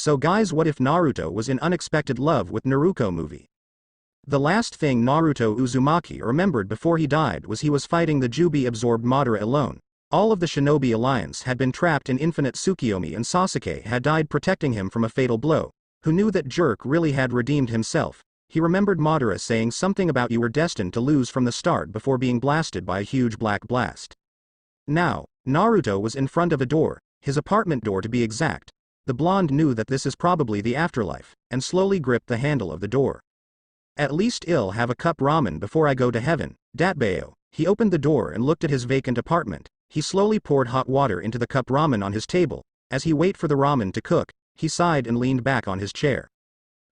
So guys, what if Naruto was in unexpected love with Naruko movie? The last thing Naruto Uzumaki remembered before he died was he was fighting the Jubi-absorbed Madara alone. All of the Shinobi Alliance had been trapped in Infinite Tsukiyomi and Sasuke had died protecting him from a fatal blow. Who knew that Jerk really had redeemed himself? He remembered Madara saying something about you were destined to lose from the start before being blasted by a huge black blast. Now, Naruto was in front of a door, his apartment door to be exact. The blonde knew that this is probably the afterlife, and slowly gripped the handle of the door. At least I'll have a cup ramen before I go to heaven, Datbayo. He opened the door and looked at his vacant apartment. He slowly poured hot water into the cup ramen on his table. As he waited for the ramen to cook, he sighed and leaned back on his chair.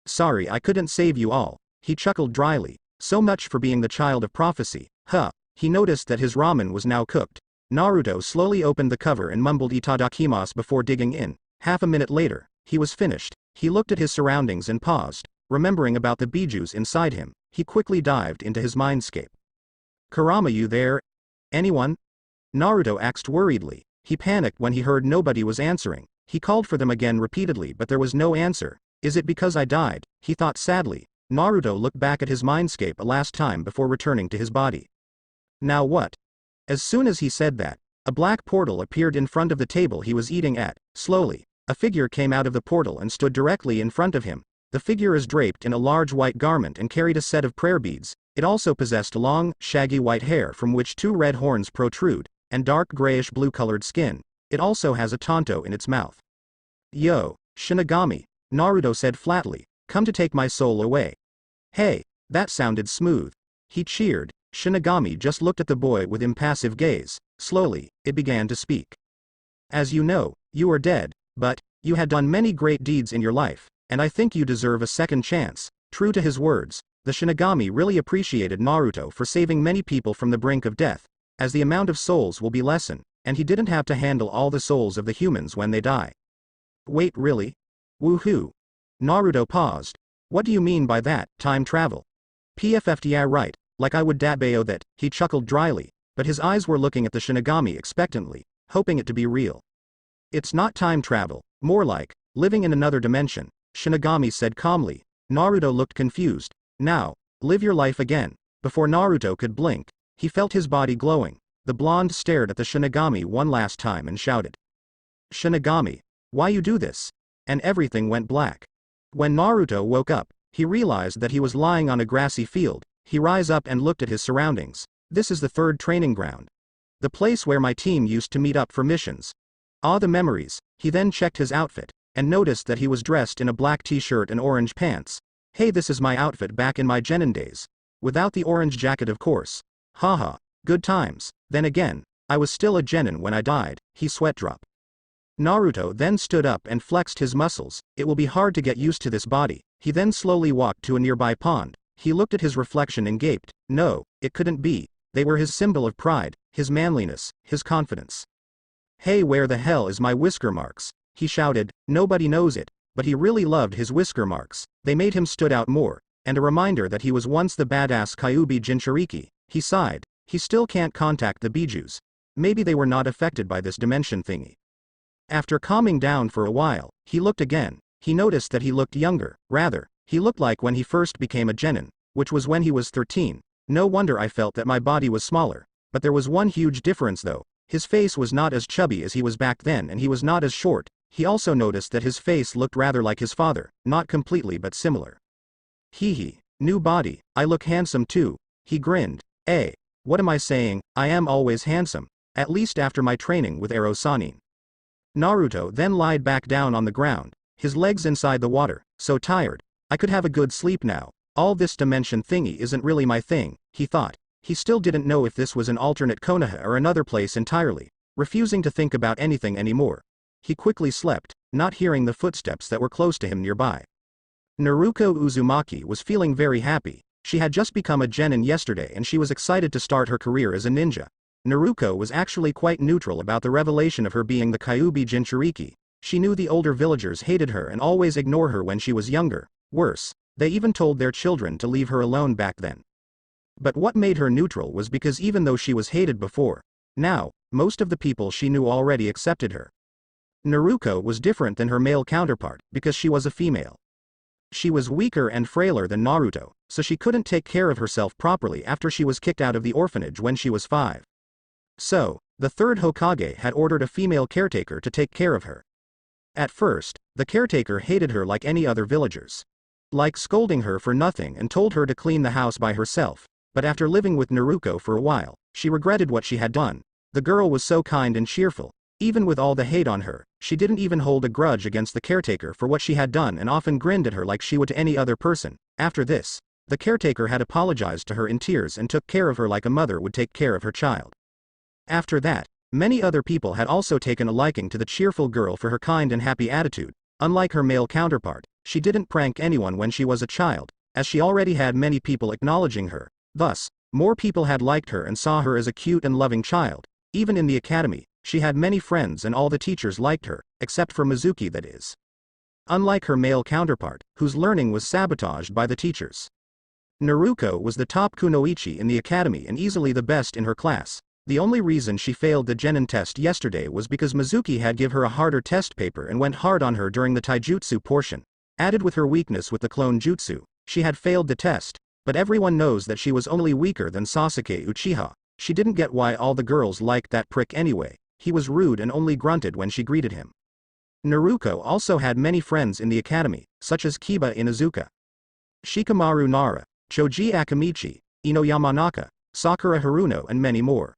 Sorry I couldn't save you all, he chuckled dryly. So much for being the child of prophecy, huh? He noticed that his ramen was now cooked. Naruto slowly opened the cover and mumbled itadakimasu before digging in. Half a minute later, he was finished. He looked at his surroundings and paused. Remembering about the bijus inside him, he quickly dived into his mindscape. Kurama, you there? Anyone? Naruto asked worriedly. He panicked when he heard nobody was answering. He called for them again repeatedly but there was no answer. Is it because I died? He thought sadly. Naruto looked back at his mindscape a last time before returning to his body. Now what? As soon as he said that, a black portal appeared in front of the table he was eating at. Slowly, a figure came out of the portal and stood directly in front of him. The figure is draped in a large white garment and carried a set of prayer beads. It also possessed long, shaggy white hair from which two red horns protrude, and dark grayish-blue colored skin. It also has a tanto in its mouth. Yo, Shinigami, Naruto said flatly, come to take my soul away. Hey, that sounded smooth. He cheered. Shinigami just looked at the boy with impassive gaze. Slowly, it began to speak. As you know, you are dead, but you had done many great deeds in your life, and I think you deserve a second chance. True to his words, the Shinigami really appreciated Naruto for saving many people from the brink of death, as the amount of souls will be lessened, and he didn't have to handle all the souls of the humans when they die. Wait, really? Woohoo! Naruto paused. What do you mean by that, time travel? PFFT, yeah, right, like I would Datbayo that, he chuckled dryly, but his eyes were looking at the Shinigami expectantly, hoping it to be real. It's not time travel, more like living in another dimension, Shinigami said calmly. Naruto looked confused. Now, live your life again. Before Naruto could blink, he felt his body glowing. The blonde stared at the Shinigami one last time and shouted. Shinigami, why you do this? And everything went black. When Naruto woke up, he realized that he was lying on a grassy field. He rose up and looked at his surroundings. This is the third training ground. The place where my team used to meet up for missions. Ah, the memories. He then checked his outfit, and noticed that he was dressed in a black t-shirt and orange pants. Hey, this is my outfit back in my genin days. Without the orange jacket, of course. Haha, good times. Then again, I was still a genin when I died, he sweat drop. Naruto then stood up and flexed his muscles. It will be hard to get used to this body. He then slowly walked to a nearby pond. He looked at his reflection and gaped. No, it couldn't be. They were his symbol of pride, his manliness, his confidence. Hey, where the hell is my whisker marks? He shouted. Nobody knows it, but he really loved his whisker marks. They made him stood out more, and a reminder that he was once the badass Kyuubi Jinchuriki. He sighed. He still can't contact the bijus. Maybe they were not affected by this dimension thingy. After calming down for a while, he looked again. He noticed that he looked younger. Rather, he looked like when he first became a genin, which was when he was 13. No wonder I felt that my body was smaller. But there was one huge difference though. His face was not as chubby as he was back then and he was not as short. He also noticed that his face looked rather like his father, not completely but similar. Hee, new body, I look handsome too. He grinned. What am I saying? I am always handsome. At least after my training with Ero Sanin. Naruto then lied back down on the ground, his legs inside the water. So tired. I could have a good sleep now. All this dimension thingy isn't really my thing, he thought. He still didn't know if this was an alternate Konoha or another place entirely, refusing to think about anything anymore. He quickly slept, not hearing the footsteps that were close to him nearby. Naruko Uzumaki was feeling very happy. She had just become a genin yesterday and she was excited to start her career as a ninja. Naruko was actually quite neutral about the revelation of her being the Kyuubi Jinchuriki. She knew the older villagers hated her and always ignored her when she was younger. Worse, they even told their children to leave her alone back then. But what made her neutral was because even though she was hated before, now, most of the people she knew already accepted her. Naruko was different than her male counterpart because she was a female. She was weaker and frailer than Naruto, so she couldn't take care of herself properly after she was kicked out of the orphanage when she was 5. So, the third Hokage had ordered a female caretaker to take care of her. At first, the caretaker hated her like any other villagers. Like scolding her for nothing and told her to clean the house by herself, but after living with Naruko for a while, she regretted what she had done. The girl was so kind and cheerful. Even with all the hate on her, she didn't even hold a grudge against the caretaker for what she had done and often grinned at her like she would to any other person. After this, the caretaker had apologized to her in tears and took care of her like a mother would take care of her child. After that, many other people had also taken a liking to the cheerful girl for her kind and happy attitude. Unlike her male counterpart, she didn't prank anyone when she was a child, as she already had many people acknowledging her. Thus, more people had liked her and saw her as a cute and loving child. Even in the academy, she had many friends and all the teachers liked her, except for Mizuki, that is. Unlike her male counterpart, whose learning was sabotaged by the teachers. Naruko was the top kunoichi in the academy and easily the best in her class. The only reason she failed the genin test yesterday was because Mizuki had give her a harder test paper and went hard on her during the taijutsu portion. Added with her weakness with the clone jutsu, she had failed the test, but everyone knows that she was only weaker than Sasuke Uchiha. She didn't get why all the girls liked that prick anyway. He was rude and only grunted when she greeted him. Naruko also had many friends in the academy, such as Kiba Inuzuka, Shikamaru Nara, Choji Akamichi, Ino Yamanaka, Sakura Haruno and many more.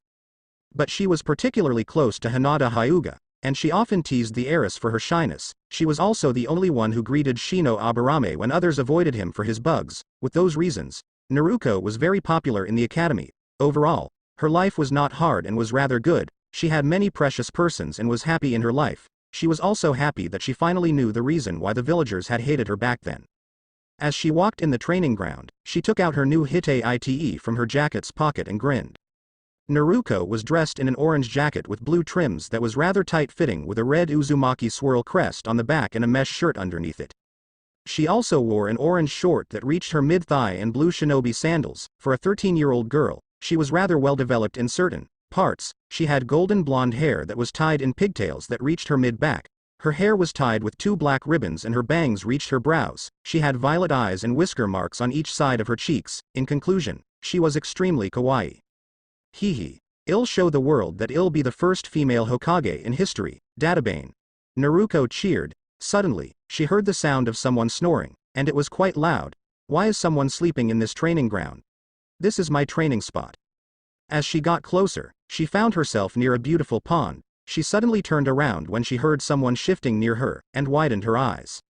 But she was particularly close to Hinata Hyuga, and she often teased the heiress for her shyness. She was also the only one who greeted Shino Aburame when others avoided him for his bugs. With those reasons, Naruko was very popular in the academy. Overall, her life was not hard and was rather good. She had many precious persons and was happy in her life. She was also happy that she finally knew the reason why the villagers had hated her back then. As she walked in the training ground, she took out her new Hite Ite from her jacket's pocket and grinned. Naruko was dressed in an orange jacket with blue trims that was rather tight-fitting with a red Uzumaki swirl crest on the back and a mesh shirt underneath it. She also wore an orange short that reached her mid-thigh and blue shinobi sandals. For a 13-year-old girl, she was rather well-developed in certain parts. She had golden blonde hair that was tied in pigtails that reached her mid-back. Her hair was tied with 2 black ribbons and her bangs reached her brows. She had violet eyes and whisker marks on each side of her cheeks. In conclusion, she was extremely kawaii. Hee. I'll show the world that I'll be the first female Hokage in history. Databane. Naruko cheered. Suddenly, she heard the sound of someone snoring, and it was quite loud. Why is someone sleeping in this training ground? This is my training spot. As she got closer, she found herself near a beautiful pond. She suddenly turned around when she heard someone shifting near her, and widened her eyes.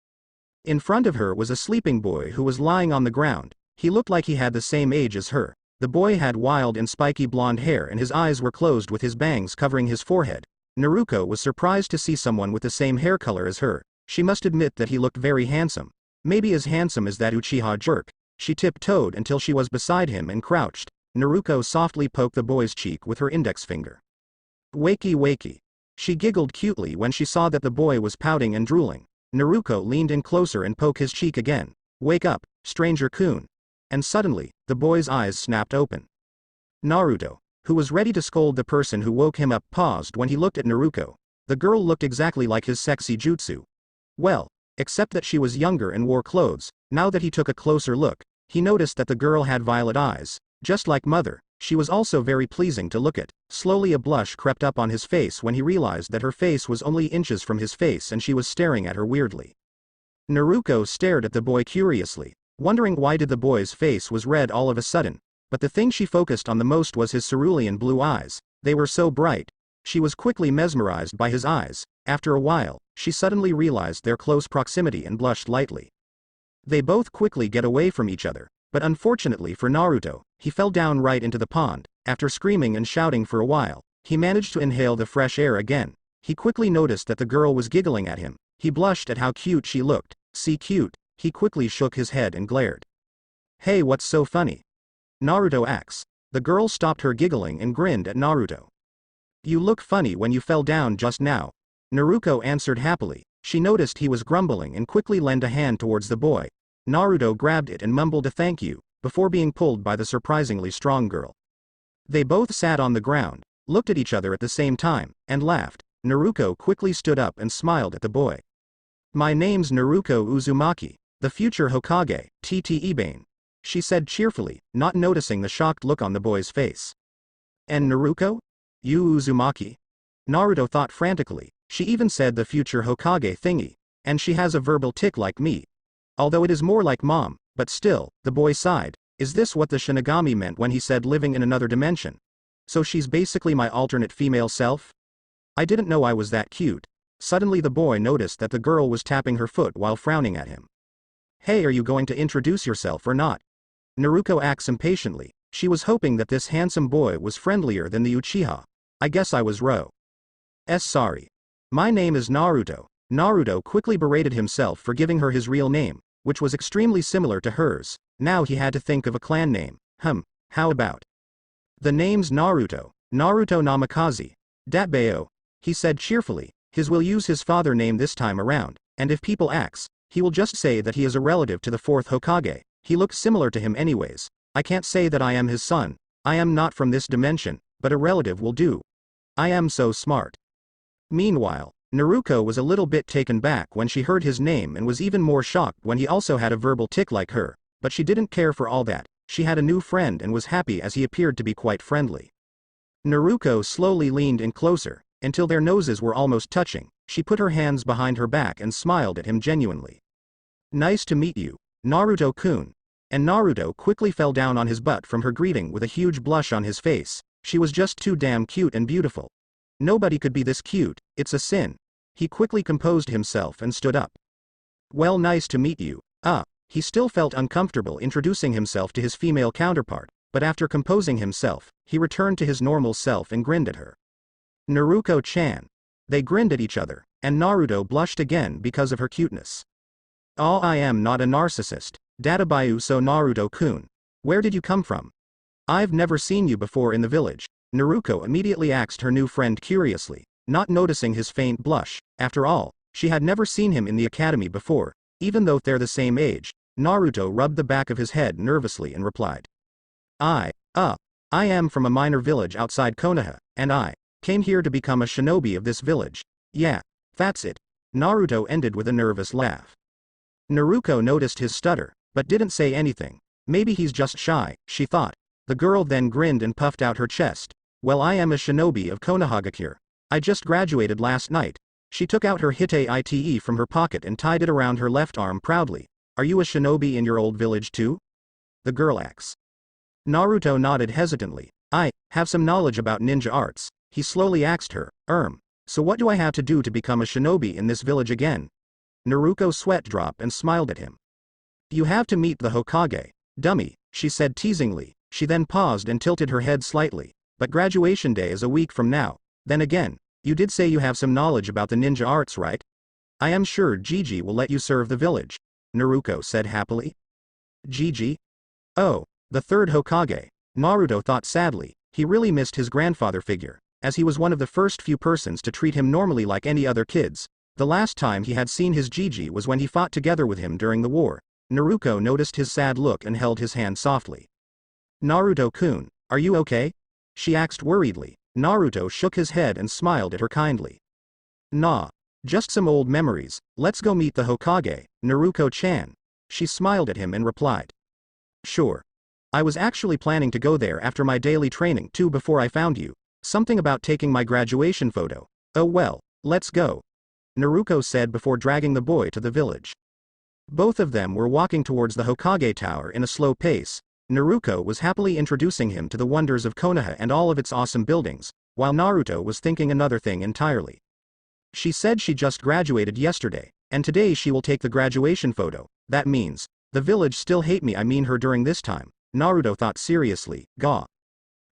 In front of her was a sleeping boy who was lying on the ground. He looked like he had the same age as her. The boy had wild and spiky blonde hair and his eyes were closed with his bangs covering his forehead. Naruko was surprised to see someone with the same hair color as her. She must admit that he looked very handsome. Maybe as handsome as that Uchiha jerk. She tiptoed until she was beside him and crouched. Naruko softly poked the boy's cheek with her index finger. Wakey. She giggled cutely when she saw that the boy was pouting and drooling. Naruko leaned in closer and poked his cheek again. Wake up, Stranger-kun. And suddenly, the boy's eyes snapped open. Naruto, who was ready to scold the person who woke him up, paused when he looked at Naruko. The girl looked exactly like his sexy jutsu. Well, except that she was younger and wore clothes. Now that he took a closer look, he noticed that the girl had violet eyes, just like mother. She was also very pleasing to look at. Slowly a blush crept up on his face when he realized that her face was only inches from his face and she was staring at her weirdly. Naruko stared at the boy curiously, wondering why did the boy's face was red all of a sudden, but the thing she focused on the most was his cerulean blue eyes. They were so bright. She was quickly mesmerized by his eyes. After a while, she suddenly realized their close proximity and blushed lightly. They both quickly get away from each other, but unfortunately for Naruto, he fell down right into the pond. After screaming and shouting for a while, he managed to inhale the fresh air again. He quickly noticed that the girl was giggling at him. He blushed at how cute she looked. See, cute. He quickly shook his head and glared. Hey, what's so funny? Naruto asks. The girl stopped her giggling and grinned at Naruto. You look funny when you fell down just now. Naruko answered happily. She noticed he was grumbling and quickly lent a hand towards the boy. Naruto grabbed it and mumbled a thank you, before being pulled by the surprisingly strong girl. They both sat on the ground, looked at each other at the same time, and laughed. Naruko quickly stood up and smiled at the boy. My name's Naruko Uzumaki, the future Hokage, Tte. She said cheerfully, not noticing the shocked look on the boy's face. And Naruko? You Uzumaki? Naruto thought frantically, she even said the future Hokage thingy, and she has a verbal tick like me. Although it is more like mom, but still, the boy sighed, is this what the Shinigami meant when he said living in another dimension? So she's basically my alternate female self? I didn't know I was that cute. Suddenly the boy noticed that the girl was tapping her foot while frowning at him. Hey, are you going to introduce yourself or not? Naruko asked impatiently. She was hoping that this handsome boy was friendlier than the Uchiha. I guess I was sorry. My name is Naruto. Naruto quickly berated himself for giving her his real name, which was extremely similar to hers. Now he had to think of a clan name. How about? The name's Naruto. Naruto Namikaze. Datbeo. He said cheerfully. His will use his father name this time around, and if people ask, he will just say that he is a relative to the fourth Hokage. He looks similar to him anyways. I can't say that I am his son. I am not from this dimension, but a relative will do. I am so smart. Meanwhile, Naruko was a little bit taken back when she heard his name and was even more shocked when he also had a verbal tick like her, but she didn't care for all that. She had a new friend and was happy as he appeared to be quite friendly. Naruko slowly leaned in closer, until their noses were almost touching. She put her hands behind her back and smiled at him genuinely. Nice to meet you, Naruto-kun. And Naruto quickly fell down on his butt from her greeting with a huge blush on his face. She was just too damn cute and beautiful. Nobody could be this cute, it's a sin. He quickly composed himself and stood up. Well, nice to meet you. He still felt uncomfortable introducing himself to his female counterpart, but after composing himself, he returned to his normal self and grinned at her. Naruko-chan. They grinned at each other, and Naruto blushed again because of her cuteness. Oh, I am not a narcissist. Databayu so Naruto-kun. Where did you come from? I've never seen you before in the village. Naruko immediately asked her new friend curiously, not noticing his faint blush. After all, she had never seen him in the academy before, even though they're the same age. Naruto rubbed the back of his head nervously and replied. I am from a minor village outside Konoha, and I came here to become a shinobi of this village. Yeah, that's it. Naruto ended with a nervous laugh. Naruko noticed his stutter, but didn't say anything. Maybe he's just shy, she thought. The girl then grinned and puffed out her chest. Well, I am a shinobi of Konohagakure. I just graduated last night. She took out her hite from her pocket and tied it around her left arm proudly. Are you a shinobi in your old village too? The girl asked. Naruto nodded hesitantly. I have some knowledge about ninja arts. He slowly asked her, so what do I have to do to become a shinobi in this village again? Naruko sweat dropped and smiled at him. You have to meet the Hokage, dummy, she said teasingly. She then paused and tilted her head slightly. But graduation day is a week from now. Then again, you did say you have some knowledge about the ninja arts, right? I am sure Gigi will let you serve the village, Naruko said happily. Gigi? Oh, the third Hokage. Naruto thought sadly. He really missed his grandfather figure, as he was one of the first few persons to treat him normally like any other kids. The last time he had seen his Gigi was when he fought together with him during the war. Naruko noticed his sad look and held his hand softly. Naruto-kun, are you okay? She asked worriedly. Naruto shook his head and smiled at her kindly. Nah. Just some old memories. Let's go meet the Hokage, Naruko-chan. She smiled at him and replied. Sure. I was actually planning to go there after my daily training too before I found you. Something about taking my graduation photo. Oh well, let's go. Naruko said before dragging the boy to the village. Both of them were walking towards the Hokage Tower in a slow pace. Naruko was happily introducing him to the wonders of Konoha and all of its awesome buildings, while Naruto was thinking another thing entirely. She said she just graduated yesterday, and today she will take the graduation photo. That means, the village still hate me. I mean her during this time, Naruto thought seriously. Gah.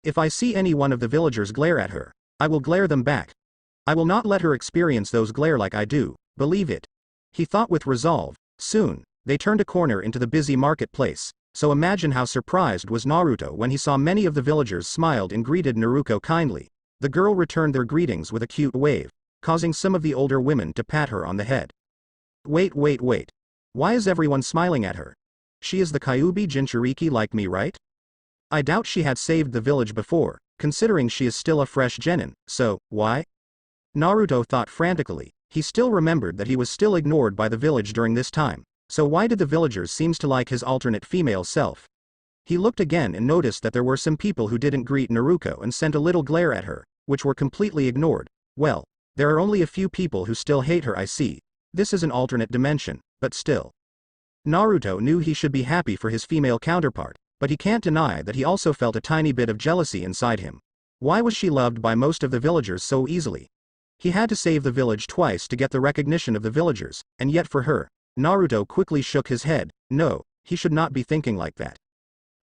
If I see any one of the villagers glare at her, I will glare them back. I will not let her experience those glare like I do, believe it. He thought with resolve. Soon, they turned a corner into the busy marketplace. So imagine how surprised was Naruto when he saw many of the villagers smiled and greeted Naruko kindly. The girl returned their greetings with a cute wave, causing some of the older women to pat her on the head. Wait. Why is everyone smiling at her? She is the Kyuubi Jinchuriki like me, right? I doubt she had saved the village before, considering she is still a fresh genin, so, why? Naruto thought frantically. He still remembered that he was still ignored by the village during this time. So why did the villagers seem to like his alternate female self? He looked again and noticed that there were some people who didn't greet Naruko and sent a little glare at her, which were completely ignored. Well, there are only a few people who still hate her, I see. This is an alternate dimension, but still. Naruto knew he should be happy for his female counterpart, but he can't deny that he also felt a tiny bit of jealousy inside him. Why was she loved by most of the villagers so easily? He had to save the village twice to get the recognition of the villagers, and yet for her, Naruto quickly shook his head. No, he should not be thinking like that.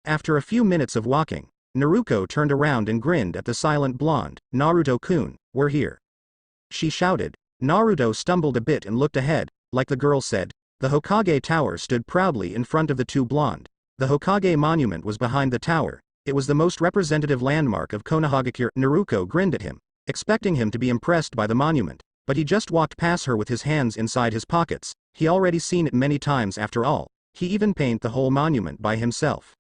After a few minutes of walking, Naruko turned around and grinned at the silent blonde. Naruto-kun, we're here. She shouted. Naruto stumbled a bit and looked ahead. Like the girl said, the Hokage tower stood proudly in front of the two blonde. The Hokage monument was behind the tower. It was the most representative landmark of Konohagakure. Naruko grinned at him, expecting him to be impressed by the monument, but he just walked past her with his hands inside his pockets. He already seen it many times after all. He even painted the whole monument by himself.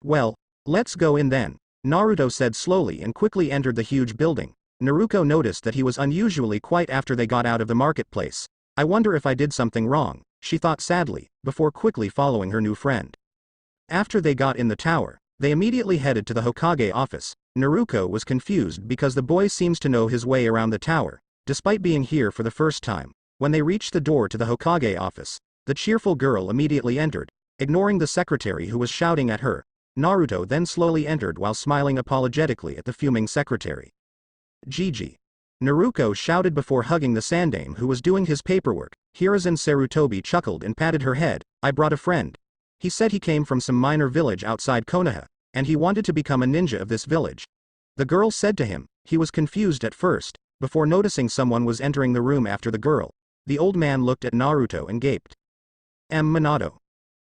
Well, let's go in then, Naruto said slowly and quickly entered the huge building. Naruko noticed that he was unusually quiet after they got out of the marketplace. I wonder if I did something wrong, she thought sadly, before quickly following her new friend. After they got in the tower, they immediately headed to the Hokage office. Naruko was confused because the boy seems to know his way around the tower, despite being here for the first time. When they reached the door to the Hokage office, the cheerful girl immediately entered, ignoring the secretary who was shouting at her. Naruto then slowly entered while smiling apologetically at the fuming secretary. Gigi. Naruko shouted before hugging the Sandaime who was doing his paperwork. Hiruzen Sarutobi chuckled and patted her head. I brought a friend. He said he came from some minor village outside Konoha, and he wanted to become a ninja of this village. The girl said to him. He was confused at first, before noticing someone was entering the room after the girl. The old man looked at Naruto and gaped. Minato.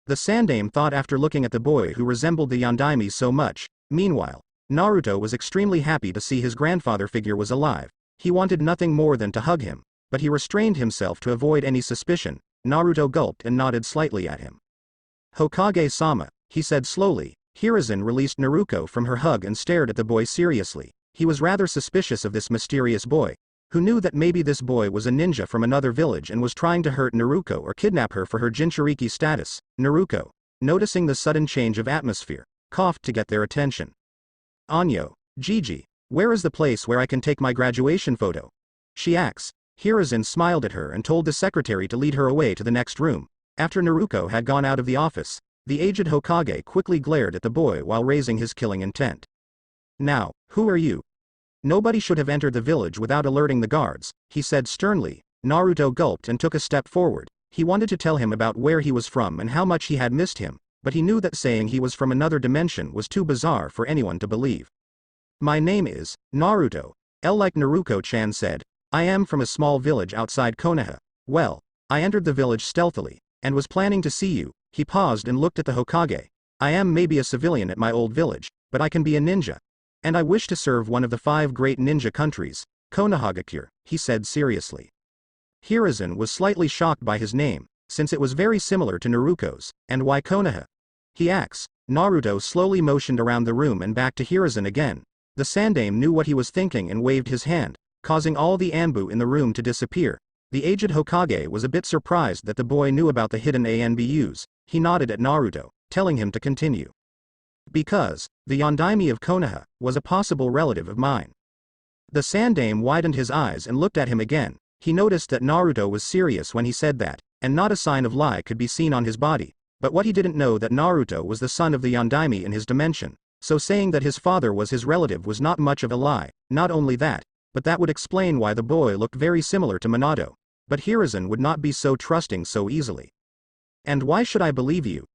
The Sandaime thought after looking at the boy who resembled the Yondaime so much. Meanwhile, Naruto was extremely happy to see his grandfather figure was alive. He wanted nothing more than to hug him, but he restrained himself to avoid any suspicion. Naruto gulped and nodded slightly at him. Hokage-sama, he said slowly. Hiruzen released Naruko from her hug and stared at the boy seriously. He was rather suspicious of this mysterious boy, who knew that maybe this boy was a ninja from another village and was trying to hurt Naruko or kidnap her for her Jinchuriki status. Naruko, noticing the sudden change of atmosphere, coughed to get their attention. Anyo, Gigi, where is the place where I can take my graduation photo? She asked. Hiruzen smiled at her and told the secretary to lead her away to the next room. After Naruko had gone out of the office, the aged Hokage quickly glared at the boy while raising his killing intent. Now, who are you? Nobody should have entered the village without alerting the guards, he said sternly. Naruto gulped and took a step forward. He wanted to tell him about where he was from and how much he had missed him, but he knew that saying he was from another dimension was too bizarre for anyone to believe. My name is Naruto. Like Naruko-chan said, I am from a small village outside Konoha. Well, I entered the village stealthily, and was planning to see you. He paused and looked at the Hokage. I am maybe a civilian at my old village, but I can be a ninja. And I wish to serve one of the 5 great ninja countries, Konohagakure, he said seriously. Hiruzen was slightly shocked by his name, since it was very similar to Naruko's. And why Konoha? He asked. Naruto slowly motioned around the room and back to Hiruzen again. The Sandaime knew what he was thinking and waved his hand, causing all the Anbu in the room to disappear. The aged Hokage was a bit surprised that the boy knew about the hidden ANBUs. He nodded at Naruto, telling him to continue. Because, the Yondaime of Konoha, was a possible relative of mine. The Sandaime widened his eyes and looked at him again. He noticed that Naruto was serious when he said that, and not a sign of lie could be seen on his body. But what he didn't know that Naruto was the son of the Yondaime in his dimension, so saying that his father was his relative was not much of a lie. Not only that, but that would explain why the boy looked very similar to Minato. But Hiruzen would not be so trusting so easily. And why should I believe you?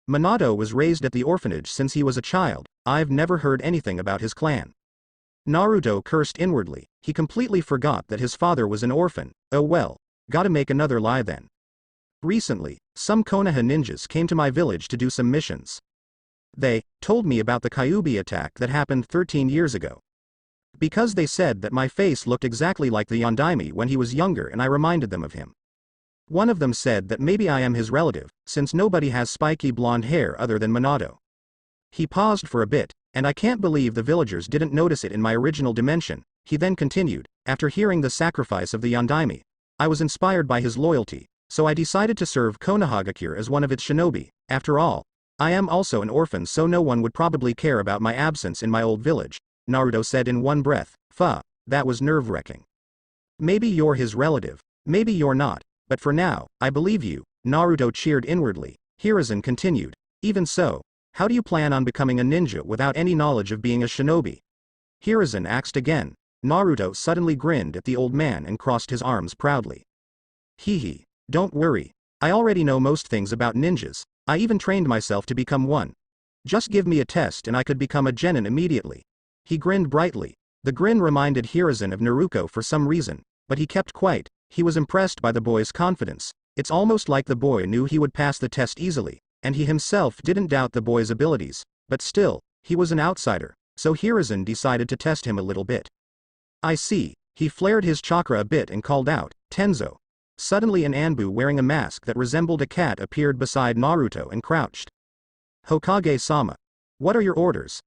Minato was raised at the orphanage since he was a child. I've never heard anything about his clan. Naruto cursed inwardly. He completely forgot that his father was an orphan. Oh well, gotta make another lie then. Recently, some Konoha ninjas came to my village to do some missions. They told me about the Kyuubi attack that happened 13 years ago. Because they said that my face looked exactly like the Yondaime when he was younger and I reminded them of him. One of them said that maybe I am his relative, since nobody has spiky blonde hair other than Minato. He paused for a bit, and I can't believe the villagers didn't notice it in my original dimension. He then continued, after hearing the sacrifice of the Yondaime. I was inspired by his loyalty, so I decided to serve Konohagakure as one of its shinobi. After all, I am also an orphan, so no one would probably care about my absence in my old village, Naruto said in one breath. That was nerve-wracking. Maybe you're his relative, maybe you're not, but for now, I believe you, Naruto cheered inwardly. Hiruzen continued, even so, how do you plan on becoming a ninja without any knowledge of being a shinobi? Hiruzen asked again. Naruto suddenly grinned at the old man and crossed his arms proudly. Hee, don't worry, I already know most things about ninjas, I even trained myself to become one. Just give me a test and I could become a genin immediately. He grinned brightly. The grin reminded Hiruzen of Naruko for some reason, but he kept quiet. He was impressed by the boy's confidence. It's almost like the boy knew he would pass the test easily, and he himself didn't doubt the boy's abilities, but still, he was an outsider, so Hiruzen decided to test him a little bit. I see, he flared his chakra a bit and called out, Tenzo. Suddenly an Anbu wearing a mask that resembled a cat appeared beside Naruto and crouched. Hokage-sama. What are your orders?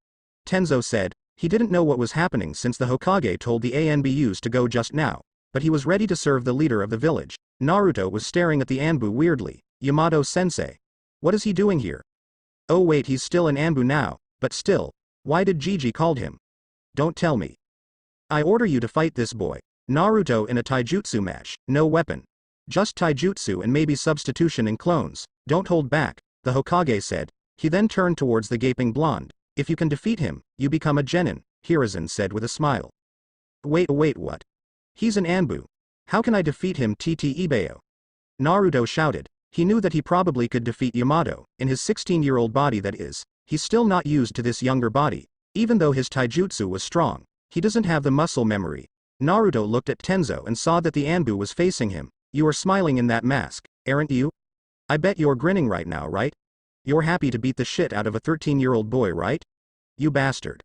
Tenzo said. He didn't know what was happening since the Hokage told the ANBUs to go just now, but he was ready to serve the leader of the village. Naruto was staring at the Anbu weirdly. Yamato-sensei. What is he doing here? Oh wait, he's still an Anbu now, but still, why did Jiji called him? Don't tell me. I order you to fight this boy. Naruto in a taijutsu match, no weapon. Just taijutsu and maybe substitution and clones, don't hold back, the Hokage said. He then turned towards the gaping blonde. If you can defeat him, you become a genin, Hiruzen said with a smile. Wait, what? He's an Anbu. How can I defeat him, TT Ibeo? Naruto shouted. He knew that he probably could defeat Yamato, in his 16-year-old body that is. He's still not used to this younger body. Even though his taijutsu was strong, he doesn't have the muscle memory. Naruto looked at Tenzo and saw that the Anbu was facing him. You are smiling in that mask, aren't you? I bet you're grinning right now, right? You're happy to beat the shit out of a 13-year-old boy, right? You bastard.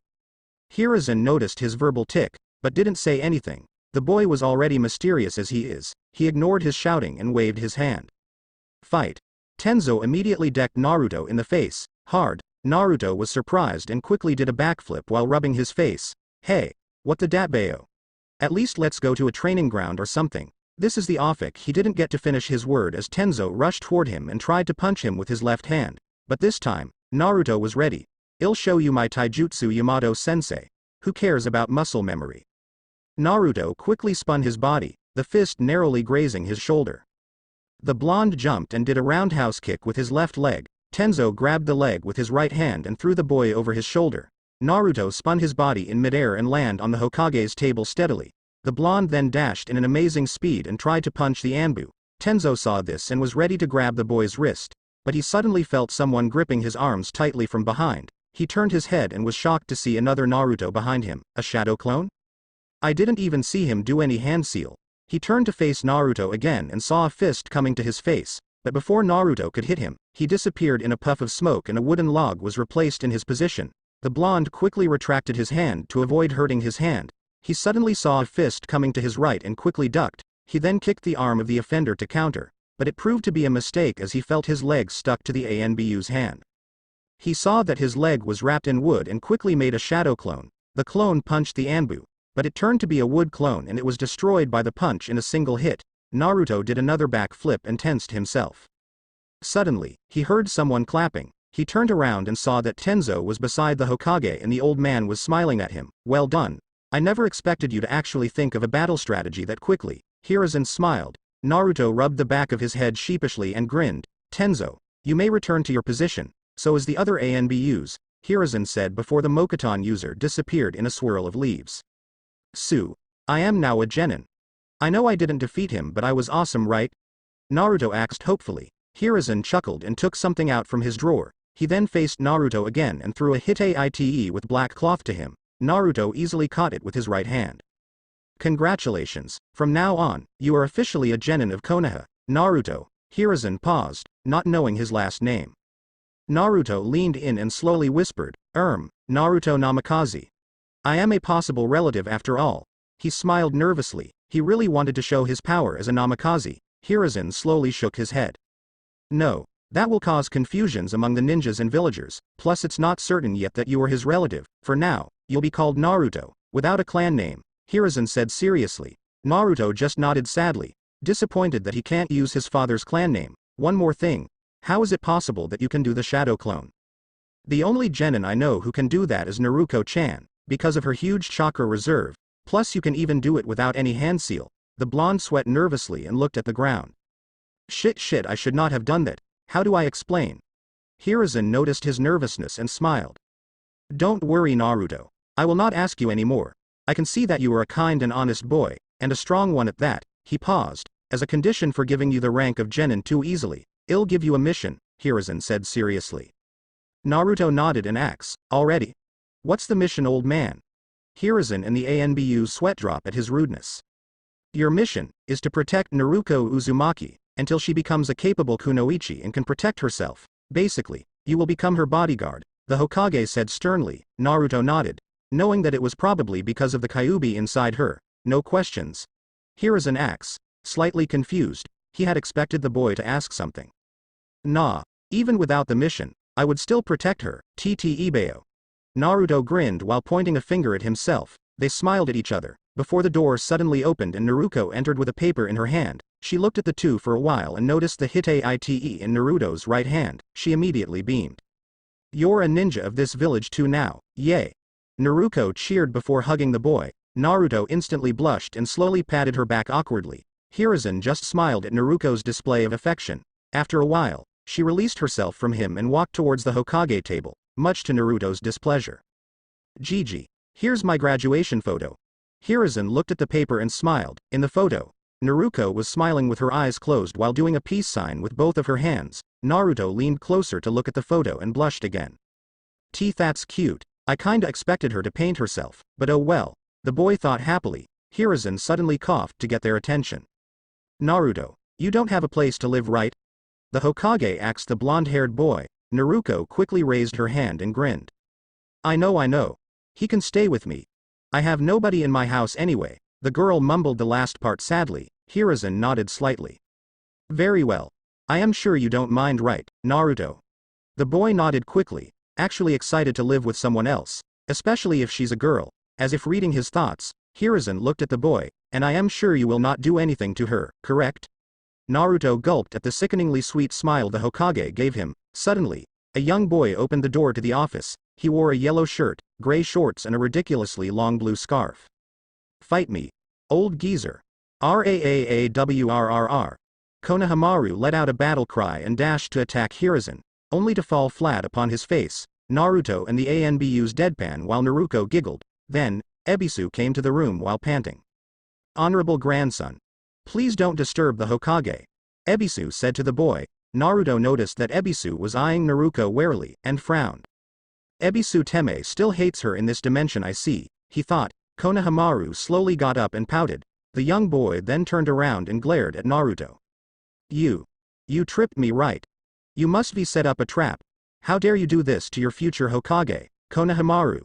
Hiruzen noticed his verbal tick, but didn't say anything. The boy was already mysterious as he is. He ignored his shouting and waved his hand. Fight. Tenzo immediately decked Naruto in the face, hard. Naruto was surprised and quickly did a backflip while rubbing his face. Hey, what the datbeo? At least let's go to a training ground or something. This is the offik. He didn't get to finish his word as Tenzo rushed toward him and tried to punch him with his left hand. But this time, Naruto was ready. I'll show you my taijutsu, Yamato-sensei. Who cares about muscle memory? Naruto quickly spun his body, the fist narrowly grazing his shoulder. The blonde jumped and did a roundhouse kick with his left leg. Tenzo grabbed the leg with his right hand and threw the boy over his shoulder. Naruto spun his body in midair and landed on the Hokage's table steadily. The blonde then dashed in an amazing speed and tried to punch the Anbu. Tenzo saw this and was ready to grab the boy's wrist, but he suddenly felt someone gripping his arms tightly from behind. He turned his head and was shocked to see another Naruto behind him. A shadow clone? I didn't even see him do any hand seal. He turned to face Naruto again and saw a fist coming to his face, but before Naruto could hit him, he disappeared in a puff of smoke and a wooden log was replaced in his position. The blonde quickly retracted his hand to avoid hurting his hand. He suddenly saw a fist coming to his right and quickly ducked. He then kicked the arm of the offender to counter, but it proved to be a mistake as he felt his leg stuck to the ANBU's hand. He saw that his leg was wrapped in wood and quickly made a shadow clone. The clone punched the Anbu, but it turned to be a wood clone and it was destroyed by the punch in a single hit. Naruto did another back flip and tensed himself. Suddenly, he heard someone clapping. He turned around and saw that Tenzo was beside the Hokage and the old man was smiling at him. Well done. I never expected you to actually think of a battle strategy that quickly. Hiruzen smiled. Naruto rubbed the back of his head sheepishly and grinned. Tenzo, you may return to your position, so as the other ANBUs, Hiruzen said before the Mokuton user disappeared in a swirl of leaves. I am now a genin. I know I didn't defeat him, but I was awesome, right? Naruto asked hopefully. Hiruzen chuckled and took something out from his drawer. He then faced Naruto again and threw a hite with black cloth to him. Naruto easily caught it with his right hand. Congratulations, from now on, you are officially a genin of Konoha. Naruto. Hiruzen paused, not knowing his last name. Naruto leaned in and slowly whispered, Naruto Namikaze. I am a possible relative after all. He smiled nervously. He really wanted to show his power as a Namikaze. Hiruzen slowly shook his head. No, that will cause confusions among the ninjas and villagers, plus it's not certain yet that you are his relative. For now, you'll be called Naruto, without a clan name. Hiruzen said seriously. Naruto just nodded sadly, disappointed that he can't use his father's clan name. One more thing. How is it possible that you can do the shadow clone? The only genin I know who can do that is Naruko-chan, because of her huge chakra reserve, plus you can even do it without any hand seal. The blonde sweat nervously and looked at the ground. Shit, I should not have done that. How do I explain? Hiruzen noticed his nervousness and smiled. Don't worry, Naruto. I will not ask you anymore. I can see that you are a kind and honest boy, and a strong one at that. He paused. As a condition for giving you the rank of genin too easily, I'll give you a mission, Hiruzen said seriously. Naruto nodded and asked, already? What's the mission, old man? Hiruzen and the ANBU sweat drop at his rudeness. Your mission is to protect Naruko Uzumaki until she becomes a capable kunoichi and can protect herself. Basically, you will become her bodyguard, the Hokage said sternly. Naruto nodded, knowing that it was probably because of the Kyuubi inside her. No questions. Hiruzen asked, slightly confused. He had expected the boy to ask something. Nah, even without the mission, I would still protect her, Ibeo. Naruto grinned while pointing a finger at himself. They smiled at each other, before the door suddenly opened and Naruko entered with a paper in her hand. She looked at the two for a while and noticed the Hite in Naruto's right hand. She immediately beamed. You're a ninja of this village too now, yay. Naruko cheered before hugging the boy. Naruto instantly blushed and slowly patted her back awkwardly. Hiruzen just smiled at Naruko's display of affection. After a while, she released herself from him and walked towards the Hokage table, much to Naruto's displeasure. Gigi, here's my graduation photo. Hiruzen looked at the paper and smiled. In the photo, Naruko was smiling with her eyes closed while doing a peace sign with both of her hands. Naruto leaned closer to look at the photo and blushed again. That's cute. I kinda expected her to paint herself, but oh well, the boy thought happily. Hiruzen suddenly coughed to get their attention. Naruto, you don't have a place to live, right? The Hokage asked the blonde-haired boy. Naruko quickly raised her hand and grinned. I know. He can stay with me. I have nobody in my house anyway. The girl mumbled the last part sadly. Hiruzen nodded slightly. Very well. I am sure you don't mind, right, Naruto? The boy nodded quickly, actually excited to live with someone else, especially if she's a girl. As if reading his thoughts, Hiruzen looked at the boy, and I am sure you will not do anything to her, correct? Naruto gulped at the sickeningly sweet smile the Hokage gave him. Suddenly, a young boy opened the door to the office. He wore a yellow shirt, gray shorts and a ridiculously long blue scarf. Fight me, old geezer. Raawrrr. Konohamaru let out a battle cry and dashed to attack Hiruzen, only to fall flat upon his face. Naruto and the ANBU's deadpan while Naruko giggled. Then, Ebisu came to the room while panting. Honorable grandson. Please don't disturb the Hokage. Ebisu said to the boy. Naruto noticed that Ebisu was eyeing Naruko warily, and frowned. Ebisu Teme still hates her in this dimension, I see, he thought. Konohamaru slowly got up and pouted. The young boy then turned around and glared at Naruto. You tripped me, right? You must be set up a trap. How dare you do this to your future Hokage, Konohamaru?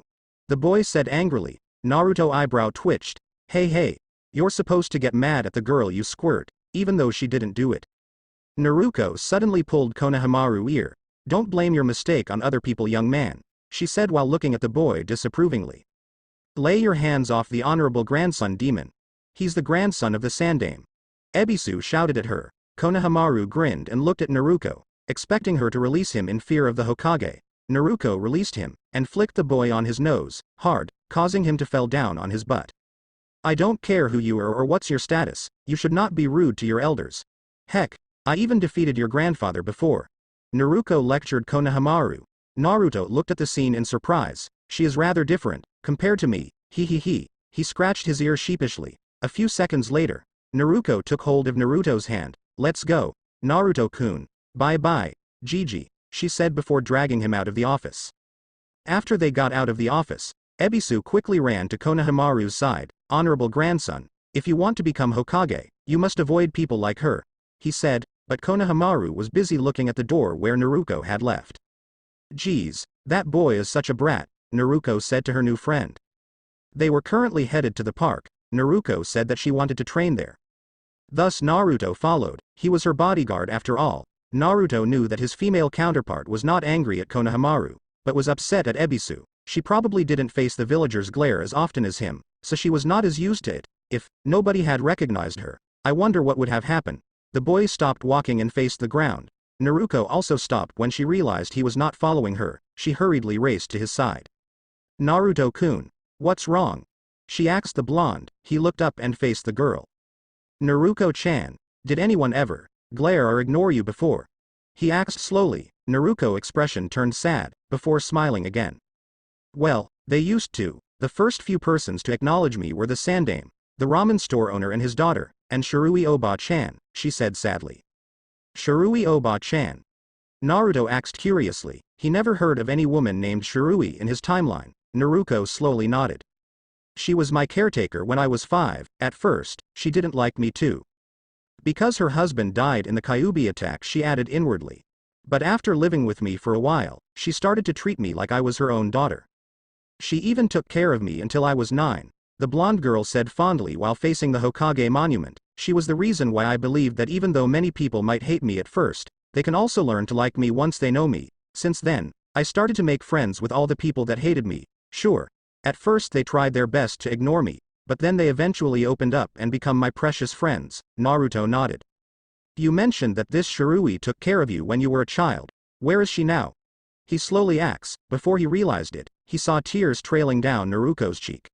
The boy said angrily. Naruto eyebrow twitched. Hey, you're supposed to get mad at the girl you squirt, even though she didn't do it. Naruko suddenly pulled Konohamaru's ear. Don't blame your mistake on other people, young man, she said while looking at the boy disapprovingly. Lay your hands off the honorable grandson, demon. He's the grandson of the Sandame. Ebisu shouted at her. Konohamaru grinned and looked at Naruko, expecting her to release him in fear of the Hokage. Naruko released him, and flicked the boy on his nose, hard, causing him to fall down on his butt. I don't care who you are or what's your status, you should not be rude to your elders. Heck, I even defeated your grandfather before. Naruko lectured Konohamaru. Naruto looked at the scene in surprise. She is rather different, compared to me, he scratched his ear sheepishly. A few seconds later, Naruko took hold of Naruto's hand. Let's go, Naruto-kun. Bye-bye, Gigi, she said before dragging him out of the office. After they got out of the office, Ebisu quickly ran to Konohamaru's side. Honorable grandson, if you want to become Hokage, you must avoid people like her, he said, but Konohamaru was busy looking at the door where Naruko had left. Geez, that boy is such a brat, Naruko said to her new friend. They were currently headed to the park. Naruko said that she wanted to train there. Thus Naruto followed. He was her bodyguard after all. Naruto knew that his female counterpart was not angry at Konohamaru, but was upset at Ebisu. She probably didn't face the villagers' glare as often as him, so she was not as used to it. If nobody had recognized her, I wonder what would have happened. The boy stopped walking and faced the ground. Naruko also stopped when she realized he was not following her. She hurriedly raced to his side. Naruto-kun. What's wrong? She asked the blonde. He looked up and faced the girl. Naruko-chan. Did anyone ever glare or ignore you before? He asked slowly. Naruko's expression turned sad, before smiling again. Well, they used to. The first few persons to acknowledge me were the Sandame, the ramen store owner and his daughter, and Shirui Oba-chan, she said sadly. Shirui Oba-chan. Naruto asked curiously. He never heard of any woman named Shirui in his timeline. Naruko slowly nodded. She was my caretaker when I was 5, at first, she didn't like me too. Because her husband died in the Kyuubi attack, she added inwardly. But after living with me for a while, she started to treat me like I was her own daughter. She even took care of me until I was 9, the blonde girl said fondly while facing the Hokage monument. She was the reason why I believed that even though many people might hate me at first, they can also learn to like me once they know me. Since then, I started to make friends with all the people that hated me. Sure, at first they tried their best to ignore me, but then they eventually opened up and become my precious friends. Naruto nodded. You mentioned that this Shirui took care of you when you were a child. Where is she now? He slowly asked. Before he realized it, he saw tears trailing down Naruko's cheek.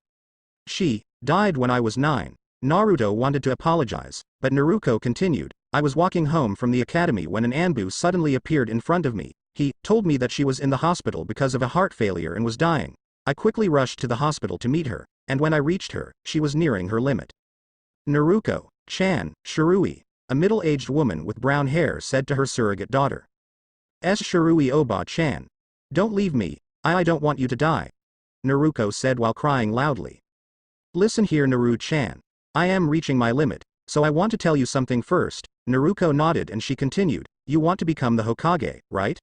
She died when I was 9. Naruto wanted to apologize, but Naruko continued. I was walking home from the academy when an Anbu suddenly appeared in front of me. He told me that she was in the hospital because of a heart failure and was dying. I quickly rushed to the hospital to meet her, and when I reached her, she was nearing her limit. Naruko-chan, Shirui, a middle-aged woman with brown hair said to her surrogate daughter. Shirui Oba-chan. Don't leave me, I don't want you to die. Naruko said while crying loudly. Listen here Naru-chan. I am reaching my limit, so I want to tell you something first. Naruko nodded and she continued. You want to become the Hokage, right?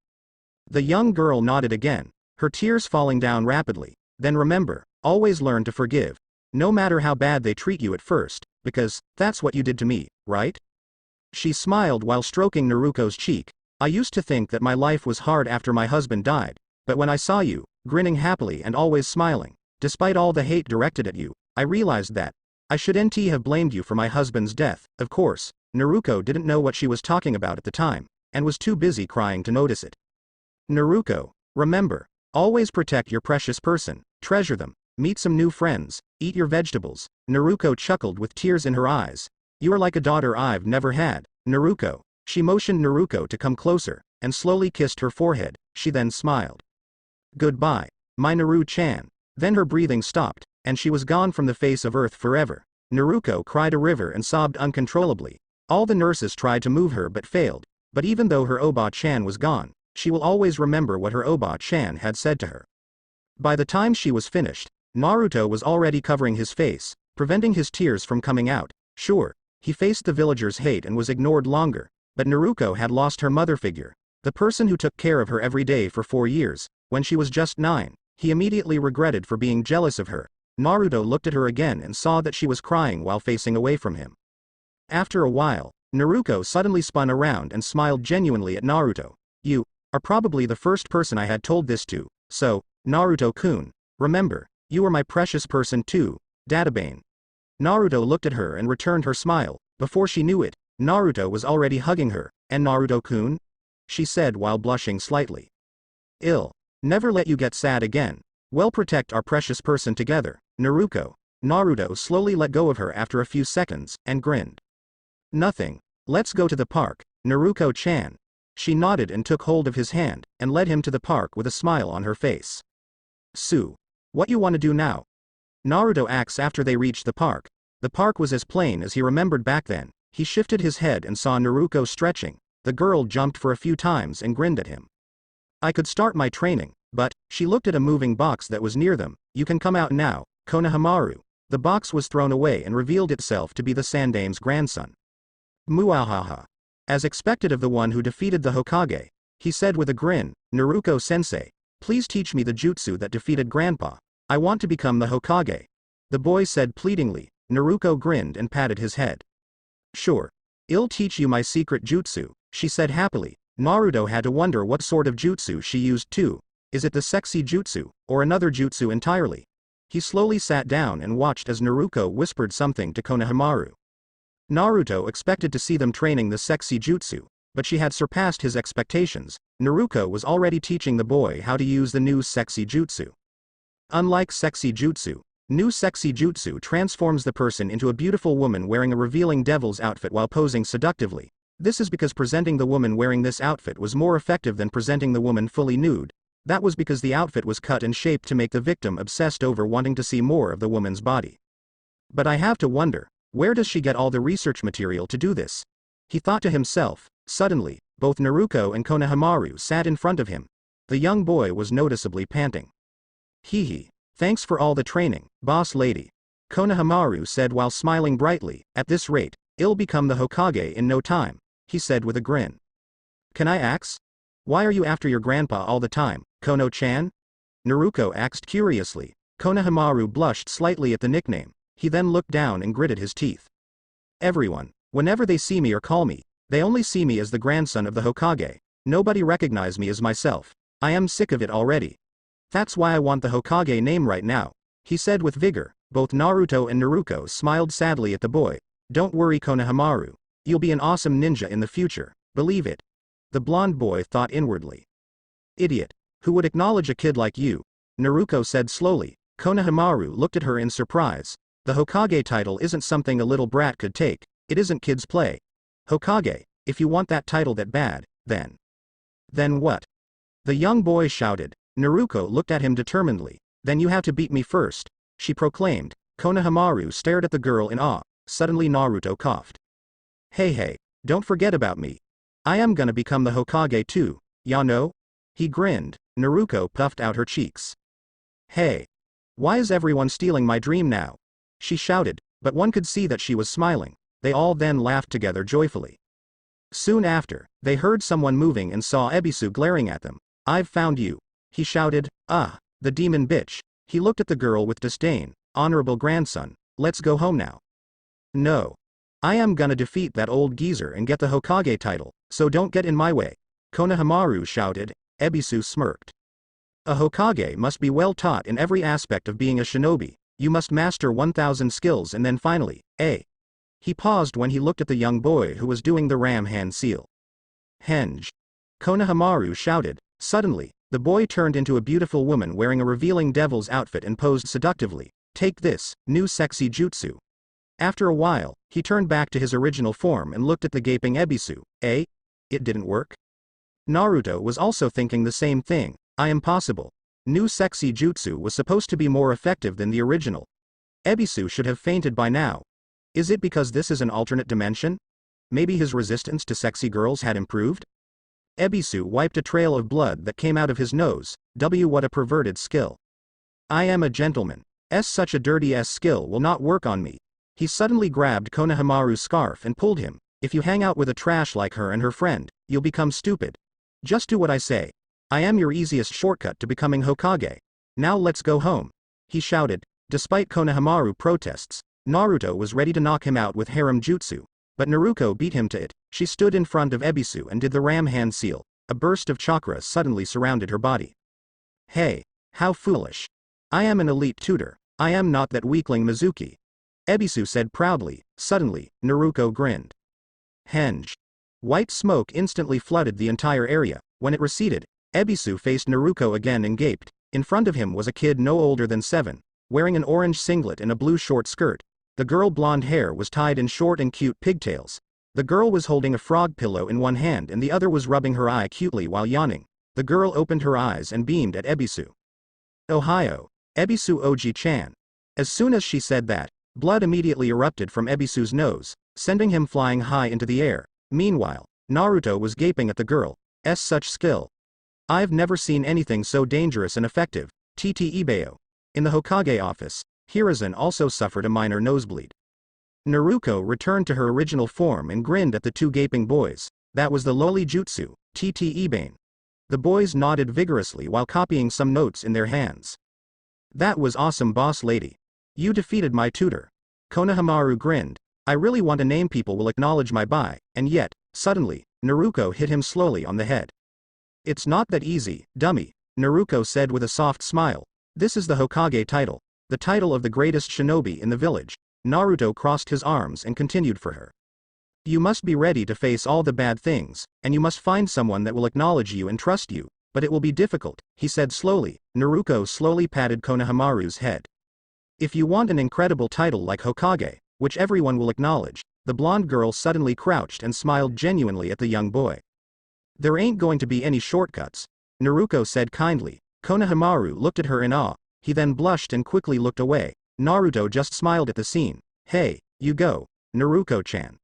The young girl nodded again, her tears falling down rapidly. Then remember, always learn to forgive. No matter how bad they treat you at first, because that's what you did to me, right? She smiled while stroking Naruko's cheek. I used to think that my life was hard after my husband died, but when I saw you, grinning happily and always smiling, despite all the hate directed at you, I realized that I shouldn't have blamed you for my husband's death. Of course, Naruko didn't know what she was talking about at the time, and was too busy crying to notice it. Naruko, remember, always protect your precious person, treasure them, meet some new friends, eat your vegetables. Naruko chuckled with tears in her eyes. You are like a daughter I've never had. Naruko. She motioned Naruko to come closer, and slowly kissed her forehead. She then smiled. Goodbye, my Naru-chan. Then her breathing stopped, and she was gone from the face of earth forever. Naruko cried a river and sobbed uncontrollably. All the nurses tried to move her but failed. But even though her Oba-chan was gone, she will always remember what her Oba-chan had said to her. By the time she was finished, Naruto was already covering his face, preventing his tears from coming out. Sure, he faced the villagers' hate and was ignored longer, but Naruko had lost her mother figure, the person who took care of her every day for 4 years. When she was just 9, he immediately regretted for being jealous of her. Naruto looked at her again and saw that she was crying while facing away from him. After a while, Naruko suddenly spun around and smiled genuinely at Naruto. You are probably the first person I had told this to, so, Naruto-kun, remember, you are my precious person too, Databane. Naruto looked at her and returned her smile. Before she knew it, Naruto was already hugging her. And Naruto-kun? She said while blushing slightly. Never let you get sad again. Well, protect our precious person together, Naruko. Naruto slowly let go of her after a few seconds, and grinned. Nothing. Let's go to the park, Naruko-chan. She nodded and took hold of his hand, and led him to the park with a smile on her face. What you want to do now? Naruto asked after they reached the park. The park was as plain as he remembered back then. He shifted his head and saw Naruko stretching. The girl jumped for a few times and grinned at him. I could start my training, but, she looked at a moving box that was near them. You can come out now, Konohamaru. The box was thrown away and revealed itself to be the Sandame's grandson. Muahaha. As expected of the one who defeated the Hokage, he said with a grin, Naruko-sensei, please teach me the jutsu that defeated Grandpa. I want to become the Hokage. The boy said pleadingly. Naruko grinned and patted his head. Sure. I'll teach you my secret jutsu, she said happily. Naruto had to wonder what sort of jutsu she used too. Is it the sexy jutsu, or another jutsu entirely? He slowly sat down and watched as Naruko whispered something to Konohamaru. Naruto expected to see them training the sexy jutsu, but she had surpassed his expectations. Naruko was already teaching the boy how to use the new sexy jutsu. Unlike sexy jutsu, new sexy jutsu transforms the person into a beautiful woman wearing a revealing devil's outfit while posing seductively. This is because presenting the woman wearing this outfit was more effective than presenting the woman fully nude. That was because the outfit was cut and shaped to make the victim obsessed over wanting to see more of the woman's body. But I have to wonder, where does she get all the research material to do this? He thought to himself. Suddenly, both Naruko and Konohamaru sat in front of him. The young boy was noticeably panting. Hee. Thanks for all the training, boss lady. Konohamaru said while smiling brightly. At this rate, I'll become the Hokage in no time, he said with a grin. Can I ask? Why are you after your grandpa all the time, Kono-chan? Naruko asked curiously. Konohamaru blushed slightly at the nickname. He then looked down and gritted his teeth. Everyone, whenever they see me or call me, they only see me as the grandson of the Hokage. Nobody recognize me as myself. I am sick of it already. That's why I want the Hokage name right now, he said with vigor. Both Naruto and Naruko smiled sadly at the boy. Don't worry, Konohamaru. You'll be an awesome ninja in the future, believe it. The blonde boy thought inwardly. Idiot. Who would acknowledge a kid like you? Naruko said slowly. Konohamaru looked at her in surprise. The Hokage title isn't something a little brat could take. It isn't kid's play. Hokage, if you want that title that bad, then. Then what? The young boy shouted. Naruko looked at him determinedly. Then you have to beat me first, she proclaimed. Konohamaru stared at the girl in awe. Suddenly Naruto coughed. Hey, don't forget about me. I am gonna become the Hokage too, ya know? He grinned. Naruko puffed out her cheeks. Hey. Why is everyone stealing my dream now? She shouted, but one could see that she was smiling. They all then laughed together joyfully. Soon after, they heard someone moving and saw Ebisu glaring at them. I've found you. He shouted. Ah, the demon bitch. He looked at the girl with disdain. Honorable grandson, let's go home now. No. I am gonna defeat that old geezer and get the Hokage title, so don't get in my way. Konohamaru shouted. Ebisu smirked. A Hokage must be well taught in every aspect of being a shinobi. You must master 1,000 skills and then finally, He paused when he looked at the young boy who was doing the ram hand seal. Henge. Konohamaru shouted. Suddenly, the boy turned into a beautiful woman wearing a revealing devil's outfit and posed seductively. Take this, new sexy jutsu. After a while, he turned back to his original form and looked at the gaping Ebisu. It didn't work? Naruto was also thinking the same thing. Impossible. New sexy jutsu was supposed to be more effective than the original. Ebisu should have fainted by now. Is it because this is an alternate dimension? Maybe his resistance to sexy girls had improved? Ebisu wiped a trail of blood that came out of his nose. What a perverted skill. I am a gentleman. Such a dirty skill will not work on me. He suddenly grabbed Konohamaru's scarf and pulled him. If you hang out with a trash like her and her friend, you'll become stupid. Just do what I say. I am your easiest shortcut to becoming Hokage. Now let's go home. He shouted. Despite Konohamaru protests, Naruto was ready to knock him out with harem jutsu. But Naruko beat him to it. She stood in front of Ebisu and did the ram hand seal. A burst of chakra suddenly surrounded her body. Hey, how foolish. I am an elite tutor. I am not that weakling Mizuki. Ebisu said proudly. Suddenly, Naruko grinned. Henge. White smoke instantly flooded the entire area. When it receded, Ebisu faced Naruko again and gaped. In front of him was a kid no older than 7, wearing an orange singlet and a blue short skirt. The girl blonde hair was tied in short and cute pigtails. The girl was holding a frog pillow in one hand and the other was rubbing her eye cutely while yawning. The girl opened her eyes and beamed at Ebisu. Ohio. Ebisu Oji-chan. As soon as she said that, blood immediately erupted from Ebisu's nose, sending him flying high into the air. Meanwhile, Naruto was gaping at the girl's such skill. I've never seen anything so dangerous and effective. Ibeo. In the Hokage office, Hiruzen also suffered a minor nosebleed. Naruko returned to her original form and grinned at the two gaping boys. That was the loli jutsu, Ibane. The boys nodded vigorously while copying some notes in their hands. That was awesome, boss lady. You defeated my tutor. Konohamaru grinned. I really want a name people will acknowledge my buy, and yet, suddenly, Naruko hit him slowly on the head. It's not that easy, dummy, Naruko said with a soft smile. This is the Hokage title. the title of the greatest shinobi in the village. Naruto crossed his arms and continued for her. You must be ready to face all the bad things, and you must find someone that will acknowledge you and trust you, but it will be difficult, he said slowly. Naruko slowly patted Konohamaru's head. If you want an incredible title like Hokage, which everyone will acknowledge, the blonde girl suddenly crouched and smiled genuinely at the young boy. There ain't going to be any shortcuts, Naruko said kindly. Konohamaru looked at her in awe, he then blushed and quickly looked away. Naruto just smiled at the scene. Hey, you go, Naruko-chan.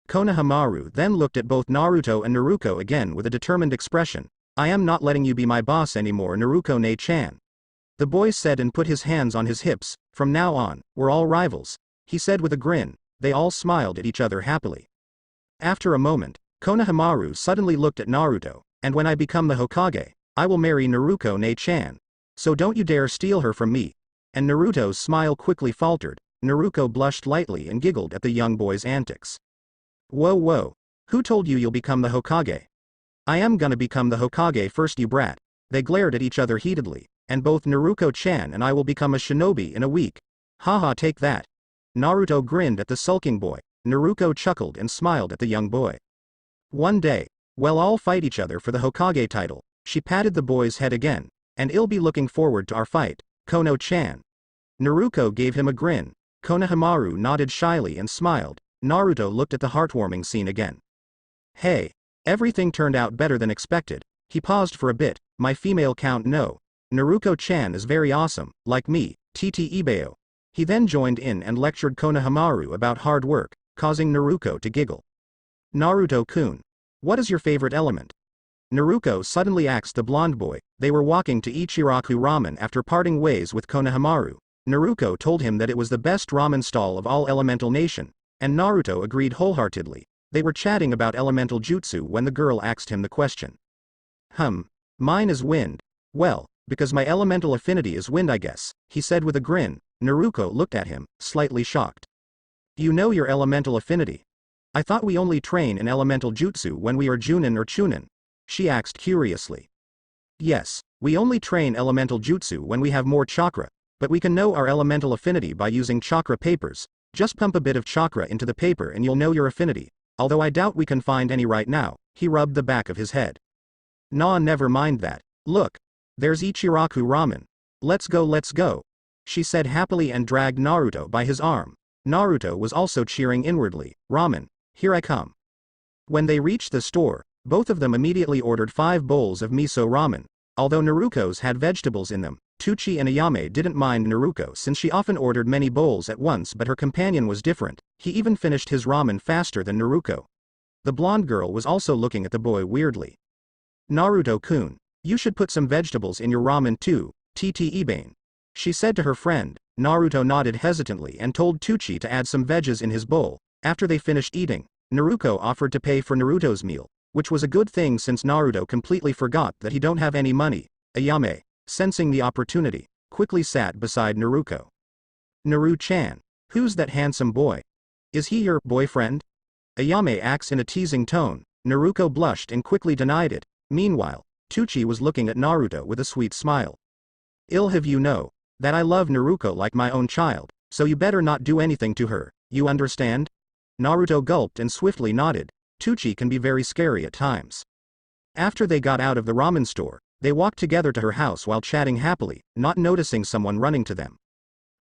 Konohamaru then looked at both Naruto and Naruko again with a determined expression. I am not letting you be my boss anymore, Naruko-ne-chan. The boy said and put his hands on his hips. From now on, we're all rivals, he said with a grin. They all smiled at each other happily. After a moment, Konohamaru suddenly looked at Naruto, and when I become the Hokage, I will marry Naruko-ne-chan. So don't you dare steal her from me. And Naruto's smile quickly faltered. Naruko blushed lightly and giggled at the young boy's antics. Whoa, who told you you'll become the Hokage? I am gonna become the Hokage first, you brat. They glared at each other heatedly, and both Naruko-chan and I will become a shinobi in a week. Haha, take that. Naruto grinned at the sulking boy. Naruko chuckled and smiled at the young boy. One day, we'll all fight each other for the Hokage title. She patted the boy's head again, and I'll be looking forward to our fight, Kono-chan. Naruko gave him a grin. Konohamaru nodded shyly and smiled. Naruto looked at the heartwarming scene again. Hey, everything turned out better than expected. He paused for a bit. My female count no. Naruko-chan is very awesome, like me, TT Ibeo. He then joined in and lectured Konohamaru about hard work, causing Naruko to giggle. Naruto-kun, what is your favorite element? Naruko suddenly asked the blonde boy. They were walking to Ichiraku Ramen after parting ways with Konohamaru. Naruko told him that it was the best ramen stall of all Elemental Nation, and Naruto agreed wholeheartedly. They were chatting about elemental jutsu when the girl asked him the question. Mine is wind. Well, because my elemental affinity is wind, I guess, he said with a grin. Naruko looked at him, slightly shocked. You know your elemental affinity? I thought we only train in elemental jutsu when we are Junin or Chunin, she asked curiously. Yes, we only train elemental jutsu when we have more chakra, but we can know our elemental affinity by using chakra papers. Just pump a bit of chakra into the paper and you'll know your affinity, although I doubt we can find any right now. He rubbed the back of his head. Nah, never mind that. Look, there's Ichiraku Ramen. Let's go, she said happily and dragged Naruto by his arm. Naruto was also cheering inwardly. Ramen, here I come. When they reached the store, both of them immediately ordered 5 bowls of miso ramen. Although Naruko's had vegetables in them, Tucci and Ayame didn't mind Naruko since she often ordered many bowls at once, but her companion was different. He even finished his ramen faster than Naruko. The blonde girl was also looking at the boy weirdly. Naruto-kun, you should put some vegetables in your ramen too, TT Ibane, she said to her friend. Naruto nodded hesitantly and told Tucci to add some veggies in his bowl. After they finished eating, Naruko offered to pay for Naruto's meal, which was a good thing since Naruto completely forgot that he don't have any money. Ayame, sensing the opportunity, quickly sat beside Naruko. Naru-chan, who's that handsome boy? Is he your boyfriend? Ayame asked in a teasing tone. Naruko blushed and quickly denied it. Meanwhile, Tucci was looking at Naruto with a sweet smile. I'll have you know that I love Naruko like my own child, so you better not do anything to her, you understand? Naruto gulped and swiftly nodded. Tucci can be very scary at times. After they got out of the ramen store, they walked together to her house while chatting happily, not noticing someone running to them.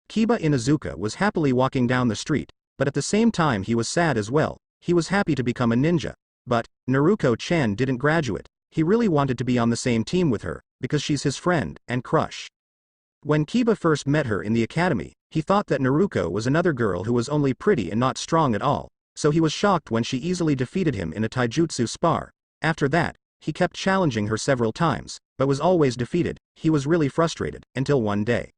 Kiba Inuzuka was happily walking down the street, but at the same time he was sad as well. He was happy to become a ninja, but Naruko-chan didn't graduate. He really wanted to be on the same team with her, because she's his friend and crush. When Kiba first met her in the academy, he thought that Naruko was another girl who was only pretty and not strong at all, so he was shocked when she easily defeated him in a taijutsu spar. After that, he kept challenging her several times, but was always defeated. He was really frustrated, until one day.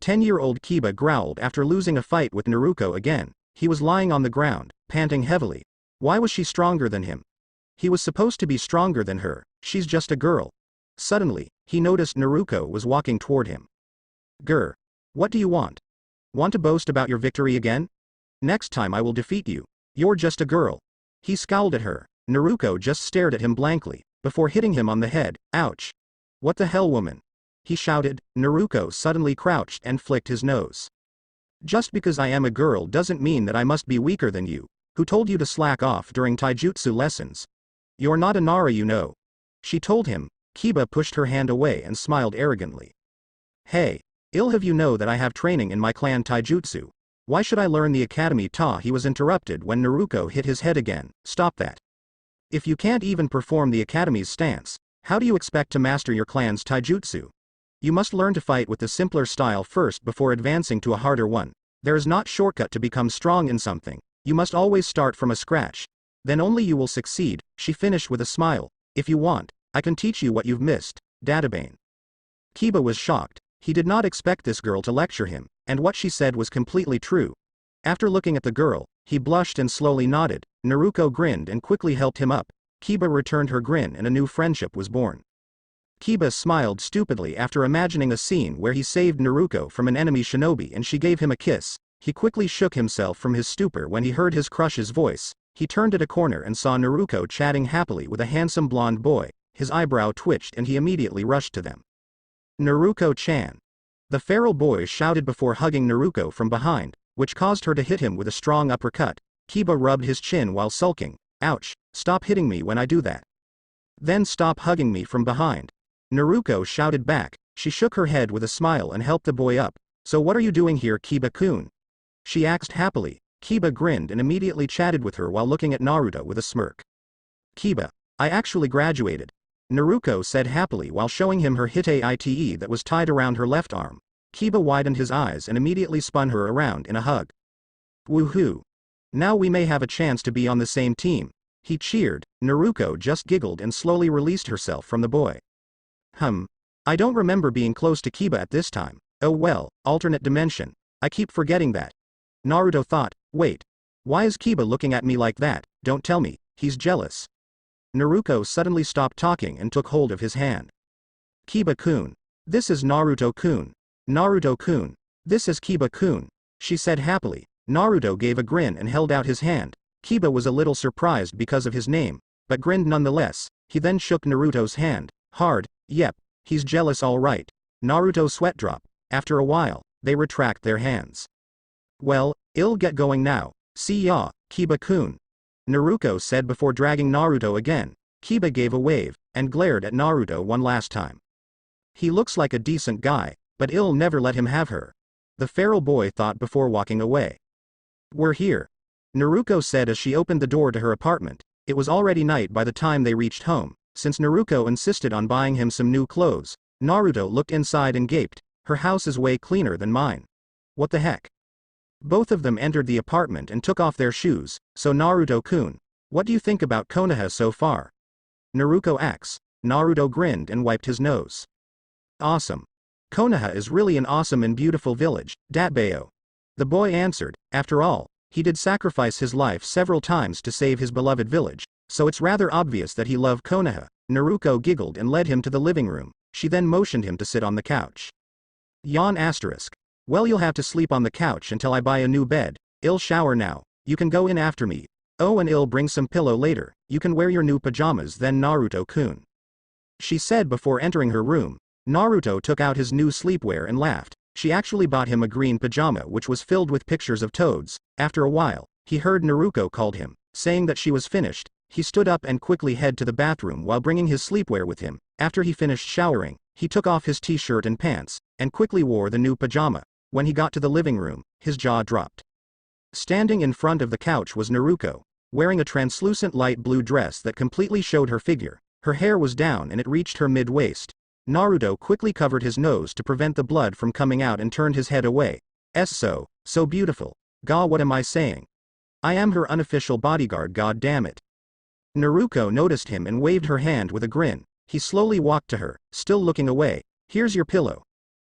10-year-old Kiba growled after losing a fight with Naruko again. He was lying on the ground, panting heavily. Why was she stronger than him? He was supposed to be stronger than her. She's just a girl. Suddenly, he noticed Naruko was walking toward him. Grr. What do you want? Want to boast about your victory again? Next time I will defeat you. You're just a girl. He scowled at her. Naruko just stared at him blankly, before hitting him on the head. Ouch. What the hell, woman? he shouted. Naruko suddenly crouched and flicked his nose. Just because I am a girl doesn't mean that I must be weaker than you. Who told you to slack off during taijutsu lessons? You're not a Nara, you know. She told him. Kiba pushed her hand away and smiled arrogantly. Hey, ill have you know that I have training in my clan taijutsu. Why should I learn the academy ta? He was interrupted when Naruko hit his head again. Stop that. If you can't even perform the academy's stance, how do you expect to master your clan's taijutsu? You must learn to fight with the simpler style first before advancing to a harder one. There is not shortcut to become strong in something. You must always start from a scratch. Then only you will succeed, she finished with a smile. If you want, I can teach you what you've missed, Databane. Kiba was shocked. He did not expect this girl to lecture him, and what she said was completely true. After looking at the girl, he blushed and slowly nodded. Naruko grinned and quickly helped him up. Kiba returned her grin and a new friendship was born. Kiba smiled stupidly after imagining a scene where he saved Naruko from an enemy shinobi and she gave him a kiss. He quickly shook himself from his stupor when he heard his crush's voice. He turned at a corner and saw Naruko chatting happily with a handsome blonde boy. His eyebrow twitched and he immediately rushed to them. Naruko-chan. The feral boy shouted before hugging Naruko from behind, which caused her to hit him with a strong uppercut. Kiba rubbed his chin while sulking. Ouch, stop hitting me when I do that. Then stop hugging me from behind. Naruko shouted back. She shook her head with a smile and helped the boy up. So what are you doing here, Kiba-kun? She asked happily. Kiba grinned and immediately chatted with her while looking at Naruto with a smirk. Kiba, I actually graduated. Naruko said happily while showing him her hite that was tied around her left arm. Kiba widened his eyes and immediately spun her around in a hug. Woohoo! Now we may have a chance to be on the same team. He cheered. Naruko just giggled and slowly released herself from the boy. I don't remember being close to Kiba at this time. Oh well, alternate dimension. I keep forgetting that. Naruto thought, wait. Why is Kiba looking at me like that? Don't tell me, he's jealous. Naruko suddenly stopped talking and took hold of his hand. Kiba-kun. This is Naruto-kun. Naruto-kun. This is Kiba-kun. She said happily. Naruto gave a grin and held out his hand. Kiba was a little surprised because of his name, but grinned nonetheless. He then shook Naruto's hand. Hard. Yep, he's jealous all right. Naruto sweat drop. After a while, they retract their hands. Well, I'll get going now. See ya, Kiba-kun. Naruko said before dragging Naruto again. Kiba gave a wave, and glared at Naruto one last time. He looks like a decent guy, but I'll never let him have her. The feral boy thought before walking away. We're here. Naruko said as she opened the door to her apartment. It was already night by the time they reached home. Since Naruko insisted on buying him some new clothes, Naruto looked inside and gaped. Her house is way cleaner than mine. What the heck? Both of them entered the apartment and took off their shoes. So Naruto-kun, what do you think about Konoha so far? Naruko asks. Naruto grinned and wiped his nose. Awesome. Konoha is really an awesome and beautiful village, Datbayo. The boy answered. After all, he did sacrifice his life several times to save his beloved village, so it's rather obvious that he loved Konoha. Naruko giggled and led him to the living room. She then motioned him to sit on the couch. Yawn asterisk. Well, you'll have to sleep on the couch until I buy a new bed. I'll shower now. You can go in after me. Oh, and I'll bring some pillow later. You can wear your new pajamas then, Naruto-kun. She said before entering her room. Naruto took out his new sleepwear and laughed. She actually bought him a green pajama which was filled with pictures of toads. After a while, he heard Naruko called him, saying that she was finished. He stood up and quickly headed to the bathroom while bringing his sleepwear with him. After he finished showering, he took off his t-shirt and pants, and quickly wore the new pajama. When he got to the living room, his jaw dropped. Standing in front of the couch was Naruko, wearing a translucent light blue dress that completely showed her figure. Her hair was down and it reached her mid-waist. Naruto quickly covered his nose to prevent the blood from coming out and turned his head away. So beautiful. Ga, what am I saying? I am her unofficial bodyguard, god damn it. Naruko noticed him and waved her hand with a grin. He slowly walked to her, still looking away. Here's your pillow.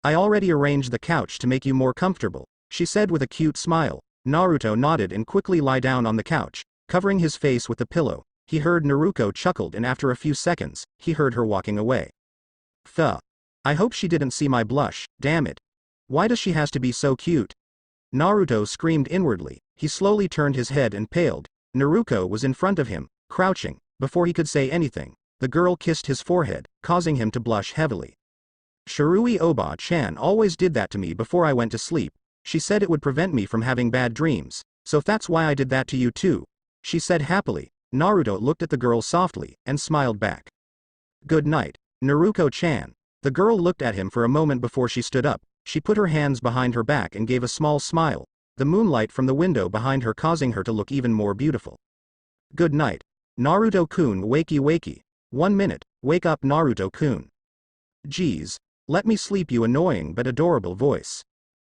I already arranged the couch to make you more comfortable, she said with a cute smile. Naruto nodded and quickly lay down on the couch, covering his face with the pillow. He heard Naruko chuckled and after a few seconds, he heard her walking away. Thuh. I hope she didn't see my blush, damn it. Why does she has to be so cute? Naruto screamed inwardly. He slowly turned his head and paled. Naruko was in front of him, crouching. Before he could say anything, the girl kissed his forehead, causing him to blush heavily. Shirui Oba-chan always did that to me before I went to sleep. She said it would prevent me from having bad dreams, so that's why I did that to you too, she said happily. Naruto looked at the girl softly, and smiled back. Good night, Naruko-chan. The girl looked at him for a moment before she stood up. She put her hands behind her back and gave a small smile, the moonlight from the window behind her causing her to look even more beautiful. Good night, Naruto-kun. Wakey wakey. 1 minute, wake up Naruto-kun. Geez, let me sleep, you annoying but adorable voice.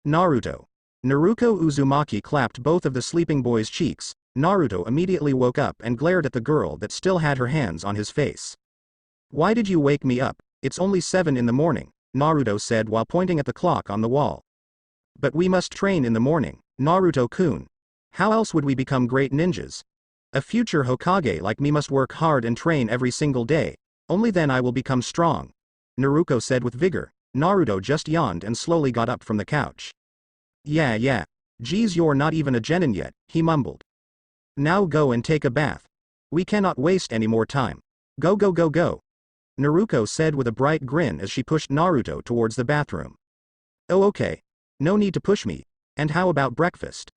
Naruto. Naruko Uzumaki clapped both of the sleeping boy's cheeks. Naruto immediately woke up and glared at the girl that still had her hands on his face. Why did you wake me up? It's only 7 in the morning, Naruto said while pointing at the clock on the wall. But we must train in the morning, Naruto-kun. How else would we become great ninjas? A future Hokage like me must work hard and train every single day. Only then I will become strong, Naruko said with vigor. Naruto just yawned and slowly got up from the couch. Yeah. Geez, you're not even a genin yet, he mumbled. Now go and take a bath. We cannot waste any more time. Go. Naruko said with a bright grin as she pushed Naruto towards the bathroom. Oh okay. No need to push me. And how about breakfast?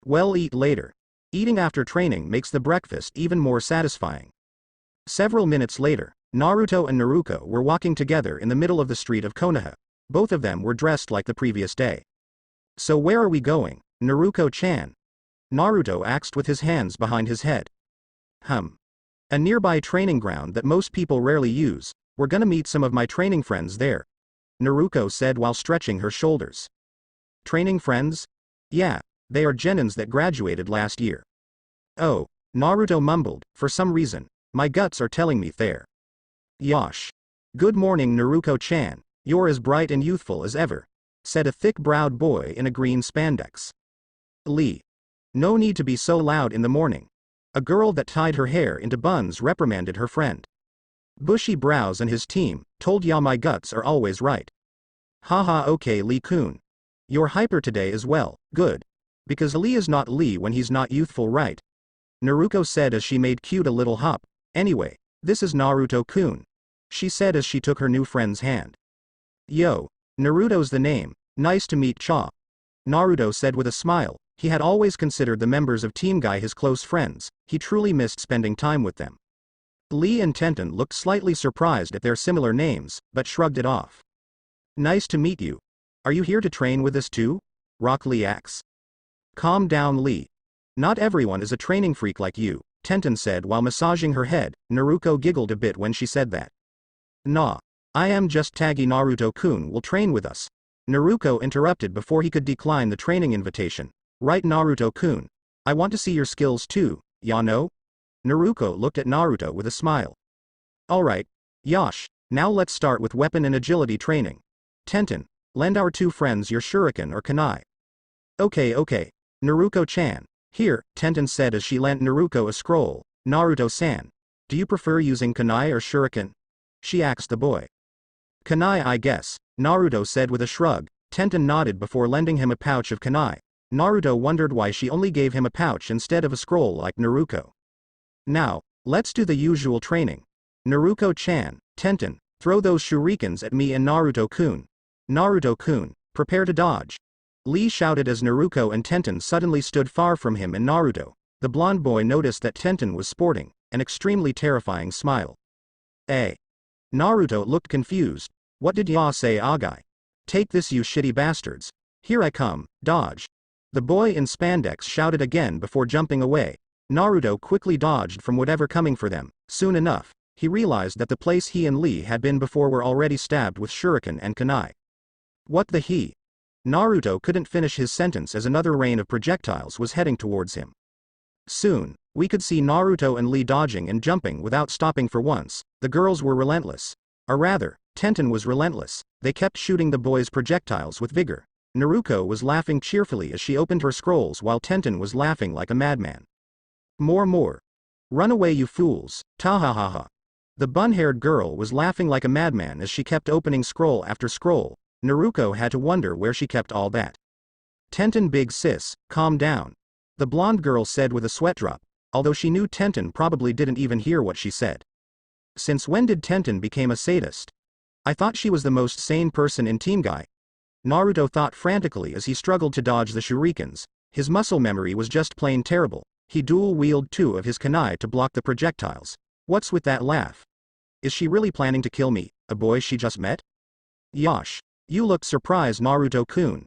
Well, eat later. Eating after training makes the breakfast even more satisfying. Several minutes later, Naruto and Naruko were walking together in the middle of the street of Konoha. Both of them were dressed like the previous day. So where are we going, Naruko-chan? Naruto asked with his hands behind his head. A nearby training ground that most people rarely use. We're gonna meet some of my training friends there, Naruko said while stretching her shoulders. Training friends? Yeah, they are genins that graduated last year. Oh, Naruto mumbled, for some reason, my guts are telling me there. Yosh. Good morning Naruko-chan, you're as bright and youthful as ever, said a thick-browed boy in a green spandex. Lee. No need to be so loud in the morning. A girl that tied her hair into buns reprimanded her friend. Bushy Brows and his team told ya my guts are always right. Haha, okay Lee-kun. You're hyper today as well, good. Because Lee is not Lee when he's not youthful, right? Naruko said as she made cute a little hop. Anyway, this is Naruto-kun, she said as she took her new friend's hand. Yo, Naruto's the name, nice to meet cha. Naruto said with a smile. He had always considered the members of Team Guy his close friends. He truly missed spending time with them. Lee and Tenten looked slightly surprised at their similar names, but shrugged it off. Nice to meet you. Are you here to train with us too? Rock Lee asks. Calm down Lee. Not everyone is a training freak like you, Tenten said while massaging her head. Naruko giggled a bit when she said that. Nah. I am just taggy Naruto-kun will train with us. Naruko interrupted before he could decline the training invitation. Right Naruto-kun. I want to see your skills too, ya know? Naruko looked at Naruto with a smile. Alright, Yosh, now let's start with weapon and agility training. Tenten, lend our two friends your shuriken or kunai. Okay, Naruko-chan. Here, Tenten said as she lent Naruko a scroll. Naruto-san, do you prefer using kunai or shuriken? She asked the boy. Kunai I guess, Naruto said with a shrug. Tenten nodded before lending him a pouch of kunai. Naruto wondered why she only gave him a pouch instead of a scroll like Naruko. Now, let's do the usual training. Naruko-chan, Tenten, throw those shurikens at me and Naruto-kun. Naruto-kun, prepare to dodge. Lee shouted as Naruko and Tenten suddenly stood far from him and Naruto. The blonde boy noticed that Tenten was sporting an extremely terrifying smile. Naruto looked confused. What did ya say, Agai? Take this you shitty bastards. Here I come, dodge. The boy in spandex shouted again before jumping away. Naruto quickly dodged from whatever coming for them. Soon enough, he realized that the place he and Lee had been before were already stabbed with shuriken and kunai. What the he? Naruto couldn't finish his sentence as another rain of projectiles was heading towards him. Soon, we could see Naruto and Lee dodging and jumping without stopping for once. The girls were relentless. Or rather, Tenten was relentless. They kept shooting the boys' projectiles with vigor. Naruko was laughing cheerfully as she opened her scrolls while Tenten was laughing like a madman. More. Run away you fools, tahahaha. The bun-haired girl was laughing like a madman as she kept opening scroll after scroll. Naruko had to wonder where she kept all that. Tenten big sis, calm down. The blonde girl said with a sweat drop, although she knew Tenten probably didn't even hear what she said. Since when did Tenten become a sadist? I thought she was the most sane person in Team Guy. Naruto thought frantically as he struggled to dodge the shurikens. His muscle memory was just plain terrible. He dual-wielded 2 of his kunai to block the projectiles. What's with that laugh? Is she really planning to kill me, a boy she just met? Yosh. You look surprised, Naruto-kun.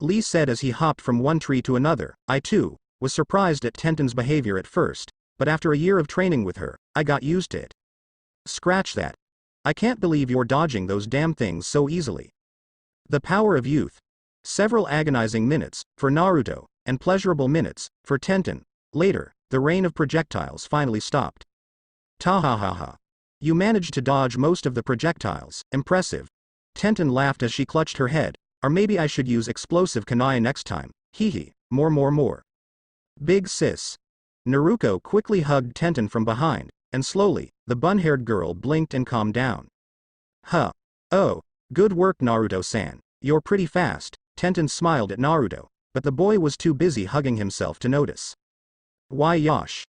Lee said as he hopped from one tree to another. I too was surprised at Tenten's behavior at first, but after a year of training with her, I got used to it. Scratch that. I can't believe you're dodging those damn things so easily. The power of youth. Several agonizing minutes for Naruto, and pleasurable minutes for Tenten. Later, the rain of projectiles finally stopped. Tahahaha. You managed to dodge most of the projectiles, impressive. Tenten laughed as she clutched her head. Or maybe I should use explosive kunai next time. Hehe, more. Big sis. Naruko quickly hugged Tenten from behind, and slowly, the bun-haired girl blinked and calmed down. Huh. Oh, good work, Naruto-san. You're pretty fast. Tenten smiled at Naruto, but the boy was too busy hugging himself to notice. Why Yosh?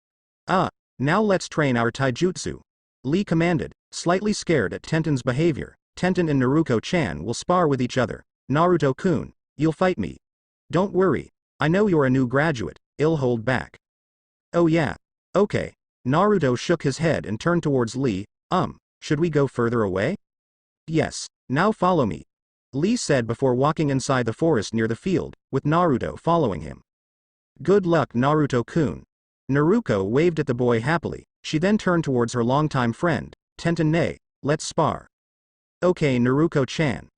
Now let's train our taijutsu. Lee commanded, slightly scared at Tenten's behavior. Tenten and Naruko-chan will spar with each other. Naruto-kun, you'll fight me. Don't worry. I know you're a new graduate. I'll hold back. Oh yeah. Okay. Naruto shook his head and turned towards Lee. Should we go further away? Yes. Now follow me. Lee said before walking inside the forest near the field, with Naruto following him. Good luck, Naruto-kun. Naruko waved at the boy happily. She then turned towards her longtime friend, Tenten. Let's spar. Okay, Naruko-chan.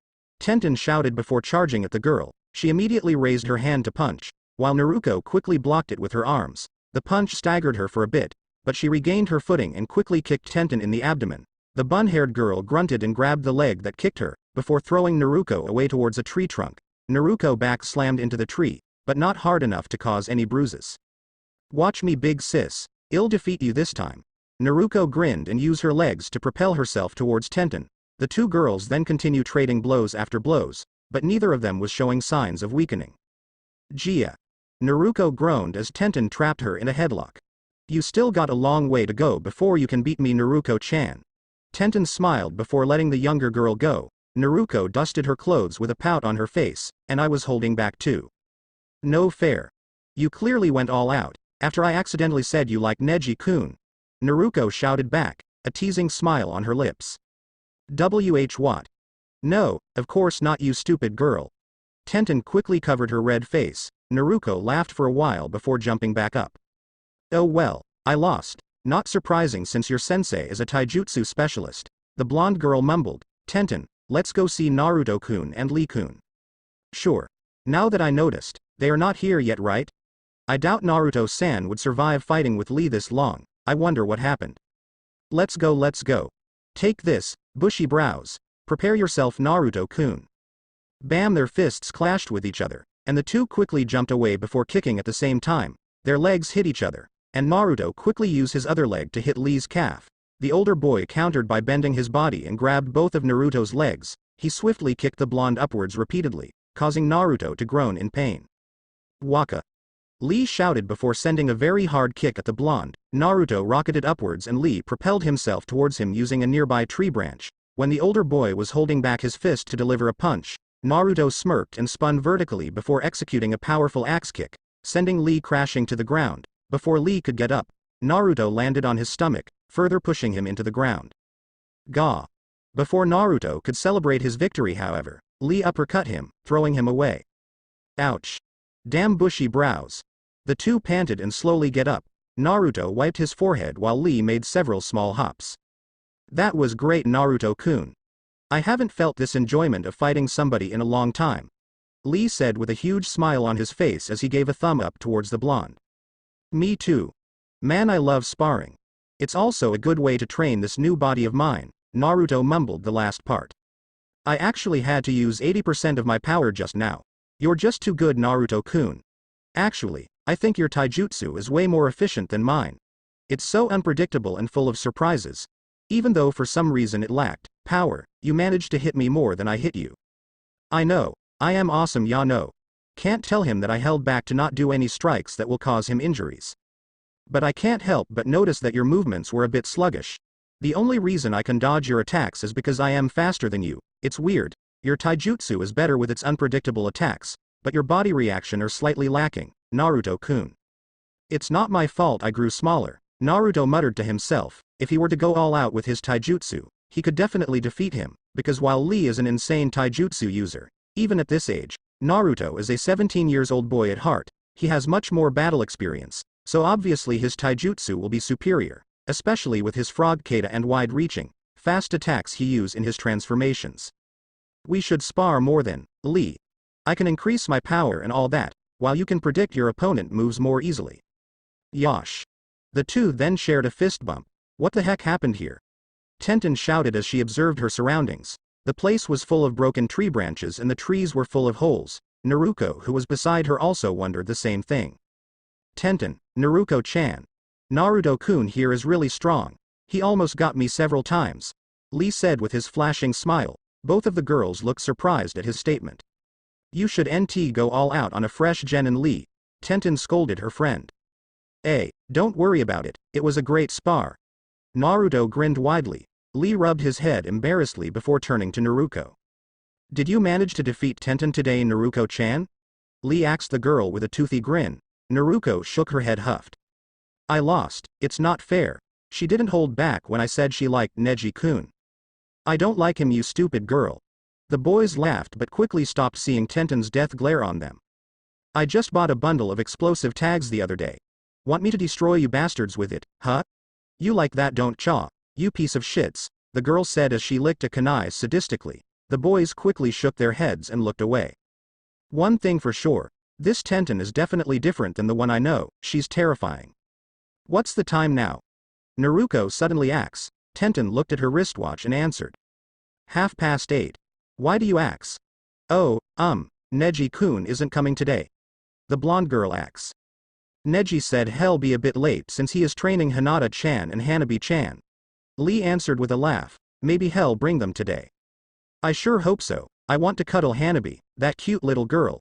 Tenten shouted before charging at the girl. She immediately raised her hand to punch, while Naruko quickly blocked it with her arms. The punch staggered her for a bit, but she regained her footing and quickly kicked Tenten in the abdomen. The bun-haired girl grunted and grabbed the leg that kicked her, before throwing Naruko away towards a tree trunk. Naruko back slammed into the tree, but not hard enough to cause any bruises. Watch me, big sis. I'll defeat you this time. Naruko grinned and used her legs to propel herself towards Tenten. The two girls then continued trading blows after blows, but neither of them was showing signs of weakening. Gia. Naruko groaned as Tenten trapped her in a headlock. You still got a long way to go before you can beat me, Naruko-chan. Tenten smiled before letting the younger girl go. Naruko dusted her clothes with a pout on her face, and I was holding back too. No fair. You clearly went all out, after I accidentally said you like Neji-kun. Naruko shouted back, a teasing smile on her lips. What? No, of course not, you stupid girl. Tenten quickly covered her red face. Naruko laughed for a while before jumping back up. Oh well, I lost. Not surprising since your sensei is a taijutsu specialist. The blonde girl mumbled. Tenten, let's go see Naruto-kun and Lee-kun. Sure. Now that I noticed, they are not here yet, right? I doubt Naruto-san would survive fighting with Lee this long. I wonder what happened. Let's go. Take this, bushy brows. Prepare yourself, Naruto-kun. Bam, their fists clashed with each other, and the two quickly jumped away before kicking at the same time. Their legs hit each other, and Naruto quickly used his other leg to hit Lee's calf. The older boy countered by bending his body and grabbed both of Naruto's legs. He swiftly kicked the blonde upwards repeatedly, causing Naruto to groan in pain. Waka. Lee shouted before sending a very hard kick at the blonde. Naruto rocketed upwards and Lee propelled himself towards him using a nearby tree branch. When the older boy was holding back his fist to deliver a punch, Naruto smirked and spun vertically before executing a powerful axe kick, sending Lee crashing to the ground. Before Lee could get up, Naruto landed on his stomach, further pushing him into the ground. Gah. Before Naruto could celebrate his victory, however, Lee uppercut him, throwing him away. Ouch. Damn bushy brows. The two panted and slowly get up. Naruto wiped his forehead while Lee made several small hops. That was great, Naruto-kun. I haven't felt this enjoyment of fighting somebody in a long time. Lee said with a huge smile on his face as he gave a thumb up towards the blonde. Me too. Man, I love sparring. It's also a good way to train this new body of mine. Naruto mumbled the last part. I actually had to use 80% of my power just now. You're just too good, Naruto-kun. Actually, I think your taijutsu is way more efficient than mine. It's so unpredictable and full of surprises. Even though for some reason it lacked power, you managed to hit me more than I hit you. I know, I am awesome, ya know. Can't tell him that I held back to not do any strikes that will cause him injuries. But I can't help but notice that your movements were a bit sluggish. The only reason I can dodge your attacks is because I am faster than you. It's weird. Your taijutsu is better with its unpredictable attacks, but your body reaction are slightly lacking, Naruto-kun. It's not my fault I grew smaller, Naruto muttered to himself. If he were to go all out with his taijutsu, he could definitely defeat him, because while Lee is an insane taijutsu user, even at this age, Naruto is a 17-year-old boy at heart. He has much more battle experience, so obviously his taijutsu will be superior, especially with his frog kata and wide-reaching, fast attacks he uses in his transformations. We should spar more than, Lee. I can increase my power and all that, while you can predict your opponent moves more easily. Yosh. The two then shared a fist bump. What the heck happened here? Tenten shouted as she observed her surroundings. The place was full of broken tree branches and the trees were full of holes. Naruko, who was beside her, also wondered the same thing. Tenten, Naruko-chan. Naruto-kun here is really strong. He almost got me several times, Lee said with his flashing smile. Both of the girls looked surprised at his statement. You should go all out on a fresh genin, Lee. Tenten scolded her friend. Don't worry about it, it was a great spar. Naruto grinned widely. Lee rubbed his head embarrassedly before turning to Naruko. Did you manage to defeat Tenten today, Naruko-chan? Lee asked the girl with a toothy grin. Naruko shook her head, huffed. I lost, it's not fair. She didn't hold back when I said she liked Neji-kun. I don't like him, you stupid girl. The boys laughed but quickly stopped seeing Tenten's death glare on them. I just bought a bundle of explosive tags the other day. Want me to destroy you bastards with it, huh? You like that, don't cha, you piece of shits, the girl said as she licked a kunai sadistically. The boys quickly shook their heads and looked away. One thing for sure, this Tenten is definitely different than the one I know, she's terrifying. What's the time now? Naruko suddenly asked. Tenten looked at her wristwatch and answered. 8:30. Why do you ask? Oh, Neji-kun isn't coming today. The blonde girl asks. Neji said he'll be a bit late since he is training Hinata-chan and Hanabi-chan. Lee answered with a laugh. Maybe he'll bring them today. I sure hope so. I want to cuddle Hanabi, that cute little girl.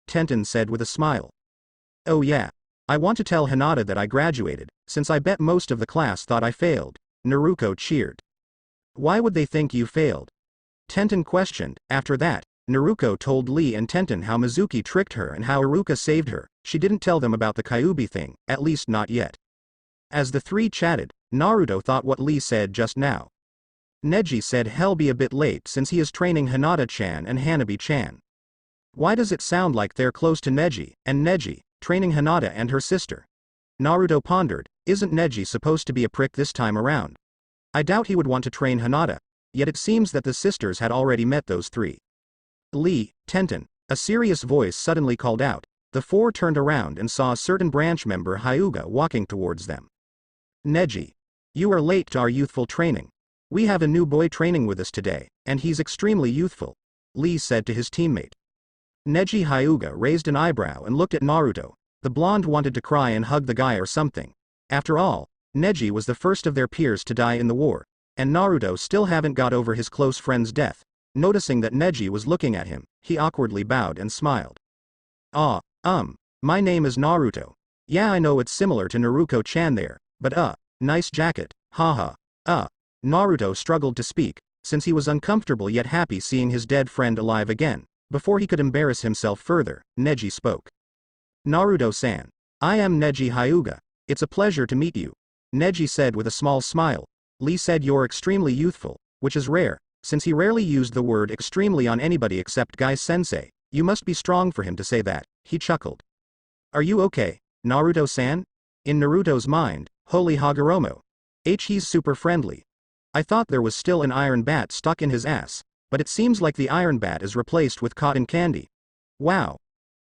Tenten said with a smile. Oh yeah. I want to tell Hinata that I graduated, since I bet most of the class thought I failed. Naruko cheered. Why would they think you failed? Tenten questioned. After that, Naruko told Lee and Tenten how Mizuki tricked her and how Iruka saved her. She didn't tell them about the Kyuubi thing, at least not yet. As the three chatted, Naruto thought what Lee said just now. Neji said he'll be a bit late since he is training Hinata-chan and Hanabi-chan. Why does it sound like they're close to Neji, and Neji, training Hinata and her sister? Naruto pondered, isn't Neji supposed to be a prick this time around? I doubt he would want to train Hinata, yet it seems that the sisters had already met those three. Lee, Tenten, a serious voice suddenly called out. The four turned around and saw a certain branch member Hyuga walking towards them. Neji. You are late to our youthful training. We have a new boy training with us today, and he's extremely youthful, Lee said to his teammate. Neji Hyuga raised an eyebrow and looked at Naruto. The blonde wanted to cry and hug the guy or something. After all, Neji was the first of their peers to die in the war, and Naruto still haven't got over his close friend's death. Noticing that Neji was looking at him, he awkwardly bowed and smiled. My name is Naruto. Yeah, I know it's similar to Naruko-chan there, but nice jacket, haha. Naruto struggled to speak, since he was uncomfortable yet happy seeing his dead friend alive again. Before he could embarrass himself further, Neji spoke. Naruto-san. I am Neji Hyuga. It's a pleasure to meet you. Neji said with a small smile. Lee said you're extremely youthful, which is rare, since he rarely used the word extremely on anybody except Guy-sensei. You must be strong for him to say that, he chuckled. Are you okay, Naruto-san? In Naruto's mind, holy Hagoromo. He's super friendly. I thought there was still an iron bat stuck in his ass, but it seems like the iron bat is replaced with cotton candy. Wow.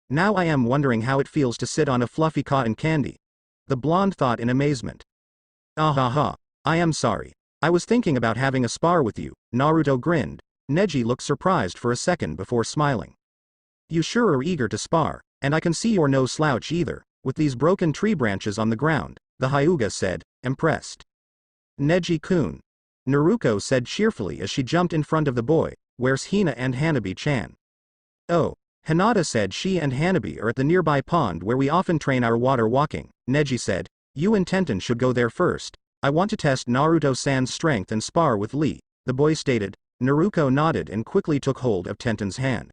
Now I am wondering how it feels to sit on a fluffy cotton candy. The blonde thought in amazement. I am sorry. I was thinking about having a spar with you, Naruto grinned. Neji looked surprised for a second before smiling. You sure are eager to spar, and I can see you're no slouch either, with these broken tree branches on the ground, the Hyuga said, impressed. Neji-kun. Naruko said cheerfully as she jumped in front of the boy. Where's Hina and Hanabi-chan? Oh, Hinata said she and Hanabi are at the nearby pond where we often train our water walking, Neji said. You and Tenten should go there first. I want to test Naruto-san's strength and spar with Lee, the boy stated. Naruko nodded and quickly took hold of Tenten's hand.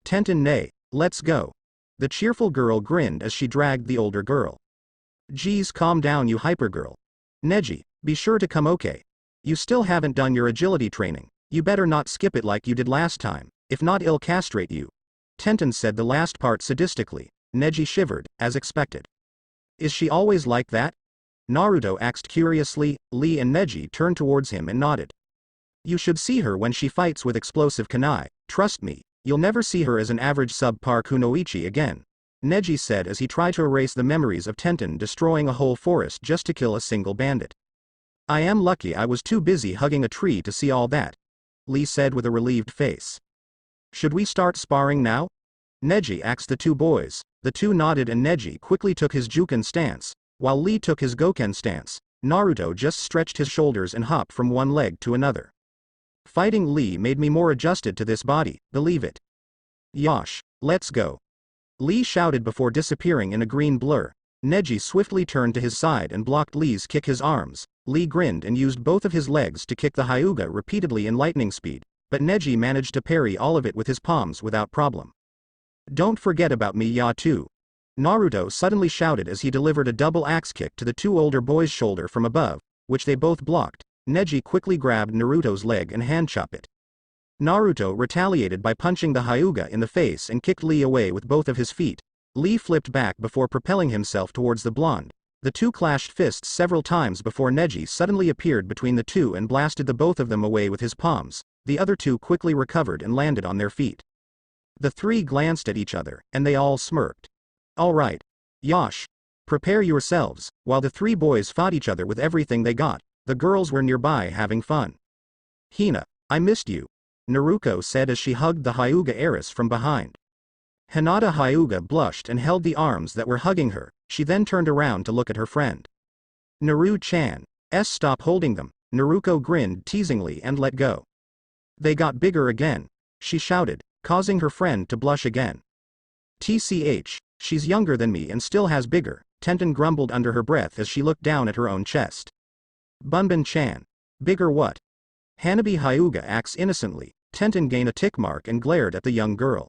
Tenten nay, let's go. The cheerful girl grinned as she dragged the older girl. Geez, calm down you hypergirl. Neji, be sure to come okay. You still haven't done your agility training, you better not skip it like you did last time, if not I'll castrate you. Tenten said the last part sadistically. Neji shivered, as expected. Is she always like that? Naruto asked curiously. Lee and Neji turned towards him and nodded. You should see her when she fights with explosive kunai, trust me, you'll never see her as an average subpar kunoichi again. Neji said as he tried to erase the memories of Tenten destroying a whole forest just to kill a single bandit. I am lucky I was too busy hugging a tree to see all that. Lee said with a relieved face. Should we start sparring now? Neji asked the two boys. The two nodded and Neji quickly took his Juken stance, while Lee took his Goken stance. Naruto just stretched his shoulders and hopped from one leg to another. Fighting Lee made me more adjusted to this body, believe it. Yosh, let's go. Lee shouted before disappearing in a green blur. Neji swiftly turned to his side and blocked Lee's kick his arms. Lee grinned and used both of his legs to kick the Hyuga repeatedly in lightning speed, but Neji managed to parry all of it with his palms without problem. Don't forget about me ya too. Naruto suddenly shouted as he delivered a double axe kick to the two older boys' shoulder from above, which they both blocked. Neji quickly grabbed Naruto's leg and hand-chopped it. Naruto retaliated by punching the Hyuga in the face and kicked Lee away with both of his feet. Lee flipped back before propelling himself towards the blonde. The two clashed fists several times before Neji suddenly appeared between the two and blasted the both of them away with his palms. The other two quickly recovered and landed on their feet. The three glanced at each other, and they all smirked. All right. Yosh. Prepare yourselves. While the three boys fought each other with everything they got, the girls were nearby having fun. Hina, I missed you. Naruko said as she hugged the Hyuga heiress from behind. Hinata Hyuga blushed and held the arms that were hugging her. She then turned around to look at her friend. Naru-chan. Stop holding them. Naruko grinned teasingly and let go. They got bigger again. She shouted, causing her friend to blush again. TCH, she's younger than me and still has bigger, Tenten grumbled under her breath as she looked down at her own chest. Bunbun-chan. Bigger what? Hanabi Hyuga acts innocently. Tenten gained a tick mark and glared at the young girl.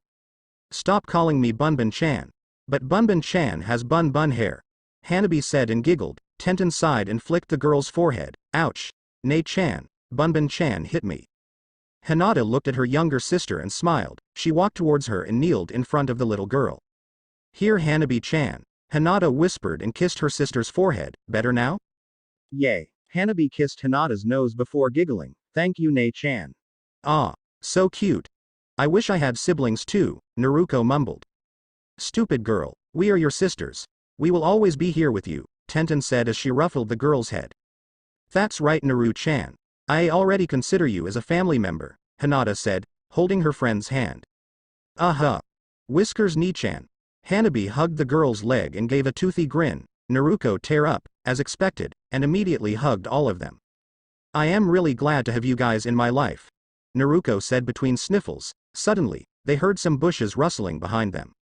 Stop calling me Bunbun-chan. But Bunbun-chan has bun hair. Hanabi said and giggled. Tenten sighed and flicked the girl's forehead. Ouch. Nei-chan. Bunbun-chan hit me. Hinata looked at her younger sister and smiled. She walked towards her and kneeled in front of the little girl. Here Hanabi-chan. Hinata whispered and kissed her sister's forehead. Better now? Yay. Hanabi kissed Hinata's nose before giggling. Thank you Nei-chan. Ah. So cute. I wish I had siblings too, Naruko mumbled. Stupid girl. We are your sisters. We will always be here with you, Tenten said as she ruffled the girl's head. That's right Naru-chan. I already consider you as a family member, Hinata said, holding her friend's hand. Whiskers Ni-chan. Hanabi hugged the girl's leg and gave a toothy grin. Naruko tear up, as expected, and immediately hugged all of them. I am really glad to have you guys in my life, Naruko said between sniffles. Suddenly, they heard some bushes rustling behind them.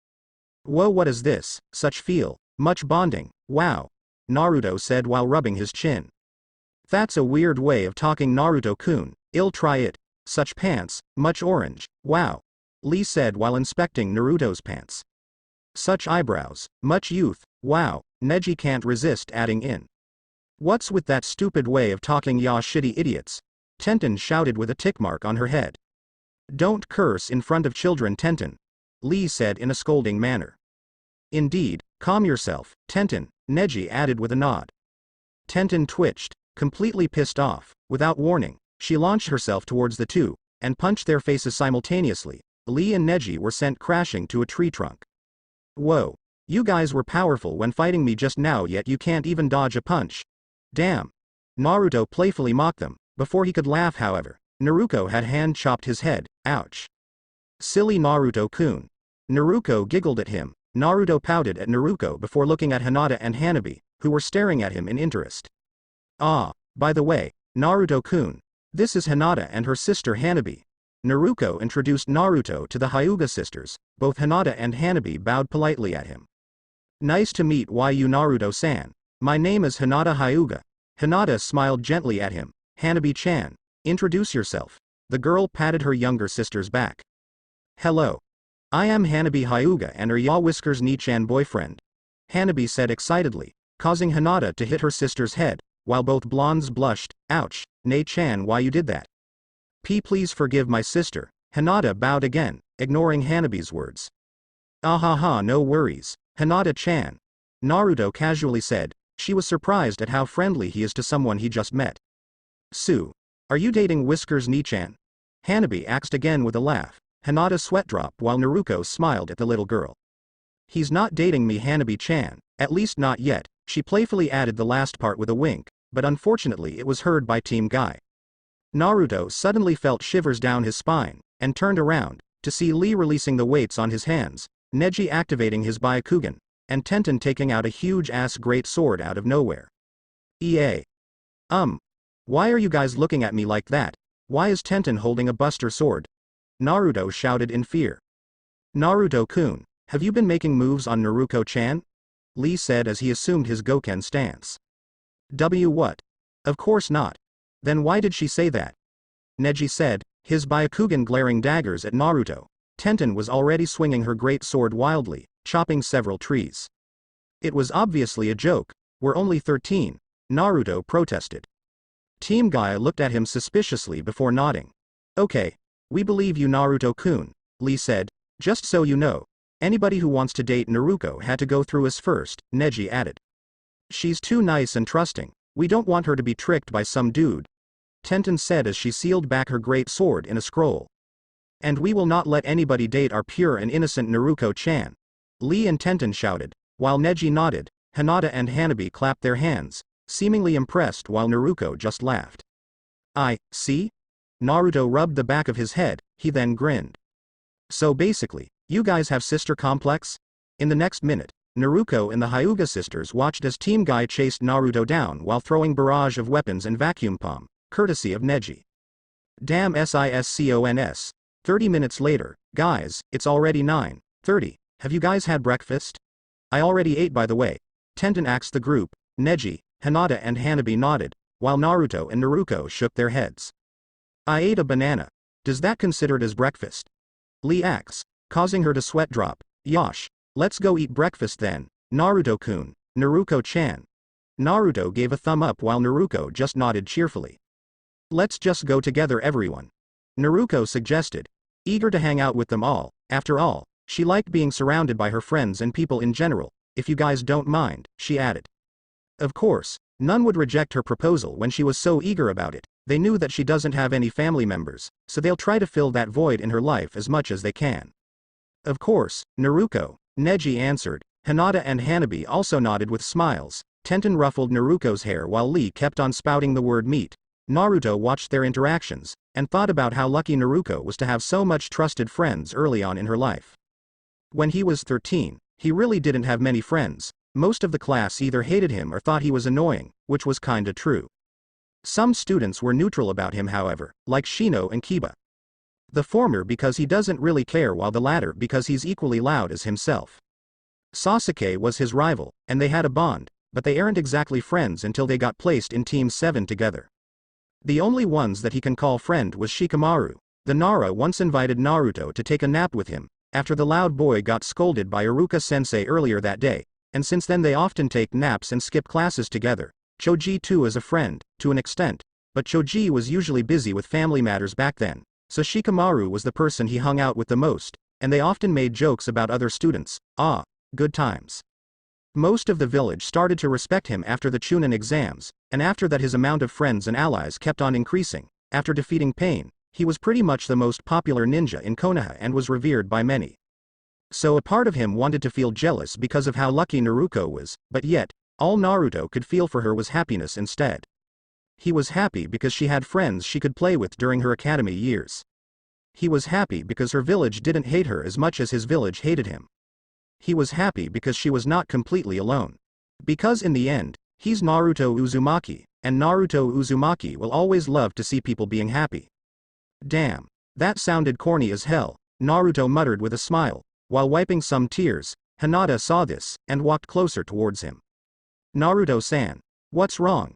Whoa, what is this? Such feel, much bonding, wow, Naruto said while rubbing his chin. That's a weird way of talking Naruto-kun, I'll try it. Such pants, much orange, wow, Lee said while inspecting Naruto's pants. Such eyebrows, much youth, wow, Neji can't resist adding in. What's with that stupid way of talking ya shitty idiots? Tenten shouted with a tick mark on her head. Don't curse in front of children Tenten, Lee said in a scolding manner. Indeed, calm yourself, Tenten, Neji added with a nod. Tenten twitched, completely pissed off. Without warning, she launched herself towards the two, and punched their faces simultaneously. Lee and Neji were sent crashing to a tree trunk. Whoa. You guys were powerful when fighting me just now yet you can't even dodge a punch. Damn. Naruto playfully mocked them. Before he could laugh however, Naruko had hand-chopped his head. Ouch. Silly Naruto-kun. Naruko giggled at him. Naruto pouted at Naruko before looking at Hinata and Hanabi, who were staring at him in interest. Ah, by the way, Naruto-kun. This is Hinata and her sister Hanabi. Naruko introduced Naruto to the Hyuga sisters. Both Hinata and Hanabi bowed politely at him. Nice to meet you Naruto-san. My name is Hinata Hyuga. Hinata smiled gently at him. Hanabi-chan. Introduce yourself. The girl patted her younger sister's back. Hello. I am Hanabi Hyuga and are Ya Whiskers Ni-chan boyfriend. Hanabi said excitedly, causing Hinata to hit her sister's head, while both blondes blushed. Ouch, Nei-chan, why you did that? Please forgive my sister. Hinata bowed again, ignoring Hanabi's words. Ahaha, no worries, Hinata-chan. Naruto casually said. She was surprised at how friendly he is to someone he just met. Sue. Are you dating Whiskers Ni-chan? Hanabi asked again with a laugh. Hinata sweat dropped while Naruko smiled at the little girl. He's not dating me, Hanabi-chan, at least not yet. She playfully added the last part with a wink, but unfortunately it was heard by Team Guy. Naruto suddenly felt shivers down his spine, and turned around, to see Lee releasing the weights on his hands, Neji activating his Byakugan, and Tenten taking out a huge-ass great sword out of nowhere. EA. Why are you guys looking at me like that? Why is Tenten holding a buster sword? Naruto shouted in fear. Naruto-kun, have you been making moves on Naruko-chan? Lee said as he assumed his Goken stance. What? Of course not. Then why did she say that? Neji said, his Byakugan glaring daggers at Naruto. Tenten was already swinging her great sword wildly, chopping several trees. It was obviously a joke. We're only 13, Naruto protested. Team Guy looked at him suspiciously before nodding. Okay. We believe you, Naruto-kun, Lee said. Just so you know, anybody who wants to date Naruko had to go through us first, Neji added. She's too nice and trusting. We don't want her to be tricked by some dude, Tenten said as she sealed back her great sword in a scroll. And we will not let anybody date our pure and innocent Naruko-chan. Lee and Tenten shouted, while Neji nodded. Hinata and Hanabi clapped their hands, seemingly impressed while Naruko just laughed. I see? Naruto rubbed the back of his head, he then grinned. So basically, you guys have sister complex? In the next minute, Naruko and the Hyuga sisters watched as Team Guy chased Naruto down while throwing barrage of weapons and vacuum palm, courtesy of Neji. Damn siscons. 30 minutes later, guys, it's already 9:30, have you guys had breakfast? I already ate, by the way. Tenten asked the group. Neji, Hinata and Hanabi nodded, while Naruto and Naruko shook their heads. I ate a banana. Does that considered as breakfast? Lee asks, causing her to sweat drop. Yosh, let's go eat breakfast then, Naruto-kun, Naruko-chan. Naruto gave a thumb up while Naruko just nodded cheerfully. Let's just go together, everyone. Naruko suggested, eager to hang out with them all. After all, she liked being surrounded by her friends and people in general. If you guys don't mind, she added. Of course, none would reject her proposal when she was so eager about it. They knew that she doesn't have any family members, so they'll try to fill that void in her life as much as they can. Of course, Naruko, Neji answered. Hinata and Hanabi also nodded with smiles. Tenten ruffled Naruko's hair while Lee kept on spouting the word meat. Naruto watched their interactions, and thought about how lucky Naruko was to have so much trusted friends early on in her life. When he was 13, he really didn't have many friends. Most of the class either hated him or thought he was annoying, which was kinda true. Some students were neutral about him, however, like Shino and Kiba. The former because he doesn't really care, while the latter because he's equally loud as himself. Sasuke was his rival, and they had a bond, but they aren't exactly friends until they got placed in Team 7 together. The only ones that he can call friend was Shikamaru. The Nara once invited Naruto to take a nap with him, after the loud boy got scolded by Iruka-sensei earlier that day, and since then they often take naps and skip classes together. Choji too is a friend, to an extent, but Choji was usually busy with family matters back then, so Shikamaru was the person he hung out with the most, and they often made jokes about other students. Good times. Most of the village started to respect him after the Chunin exams, and after that his amount of friends and allies kept on increasing. After defeating Pain, he was pretty much the most popular ninja in Konoha and was revered by many. So a part of him wanted to feel jealous because of how lucky Naruko was, but yet, all Naruto could feel for her was happiness instead. He was happy because she had friends she could play with during her academy years. He was happy because her village didn't hate her as much as his village hated him. He was happy because she was not completely alone. Because in the end, he's Naruto Uzumaki, and Naruto Uzumaki will always love to see people being happy. Damn, that sounded corny as hell, Naruto muttered with a smile, while wiping some tears. Hinata saw this, and walked closer towards him. Naruto-san. What's wrong?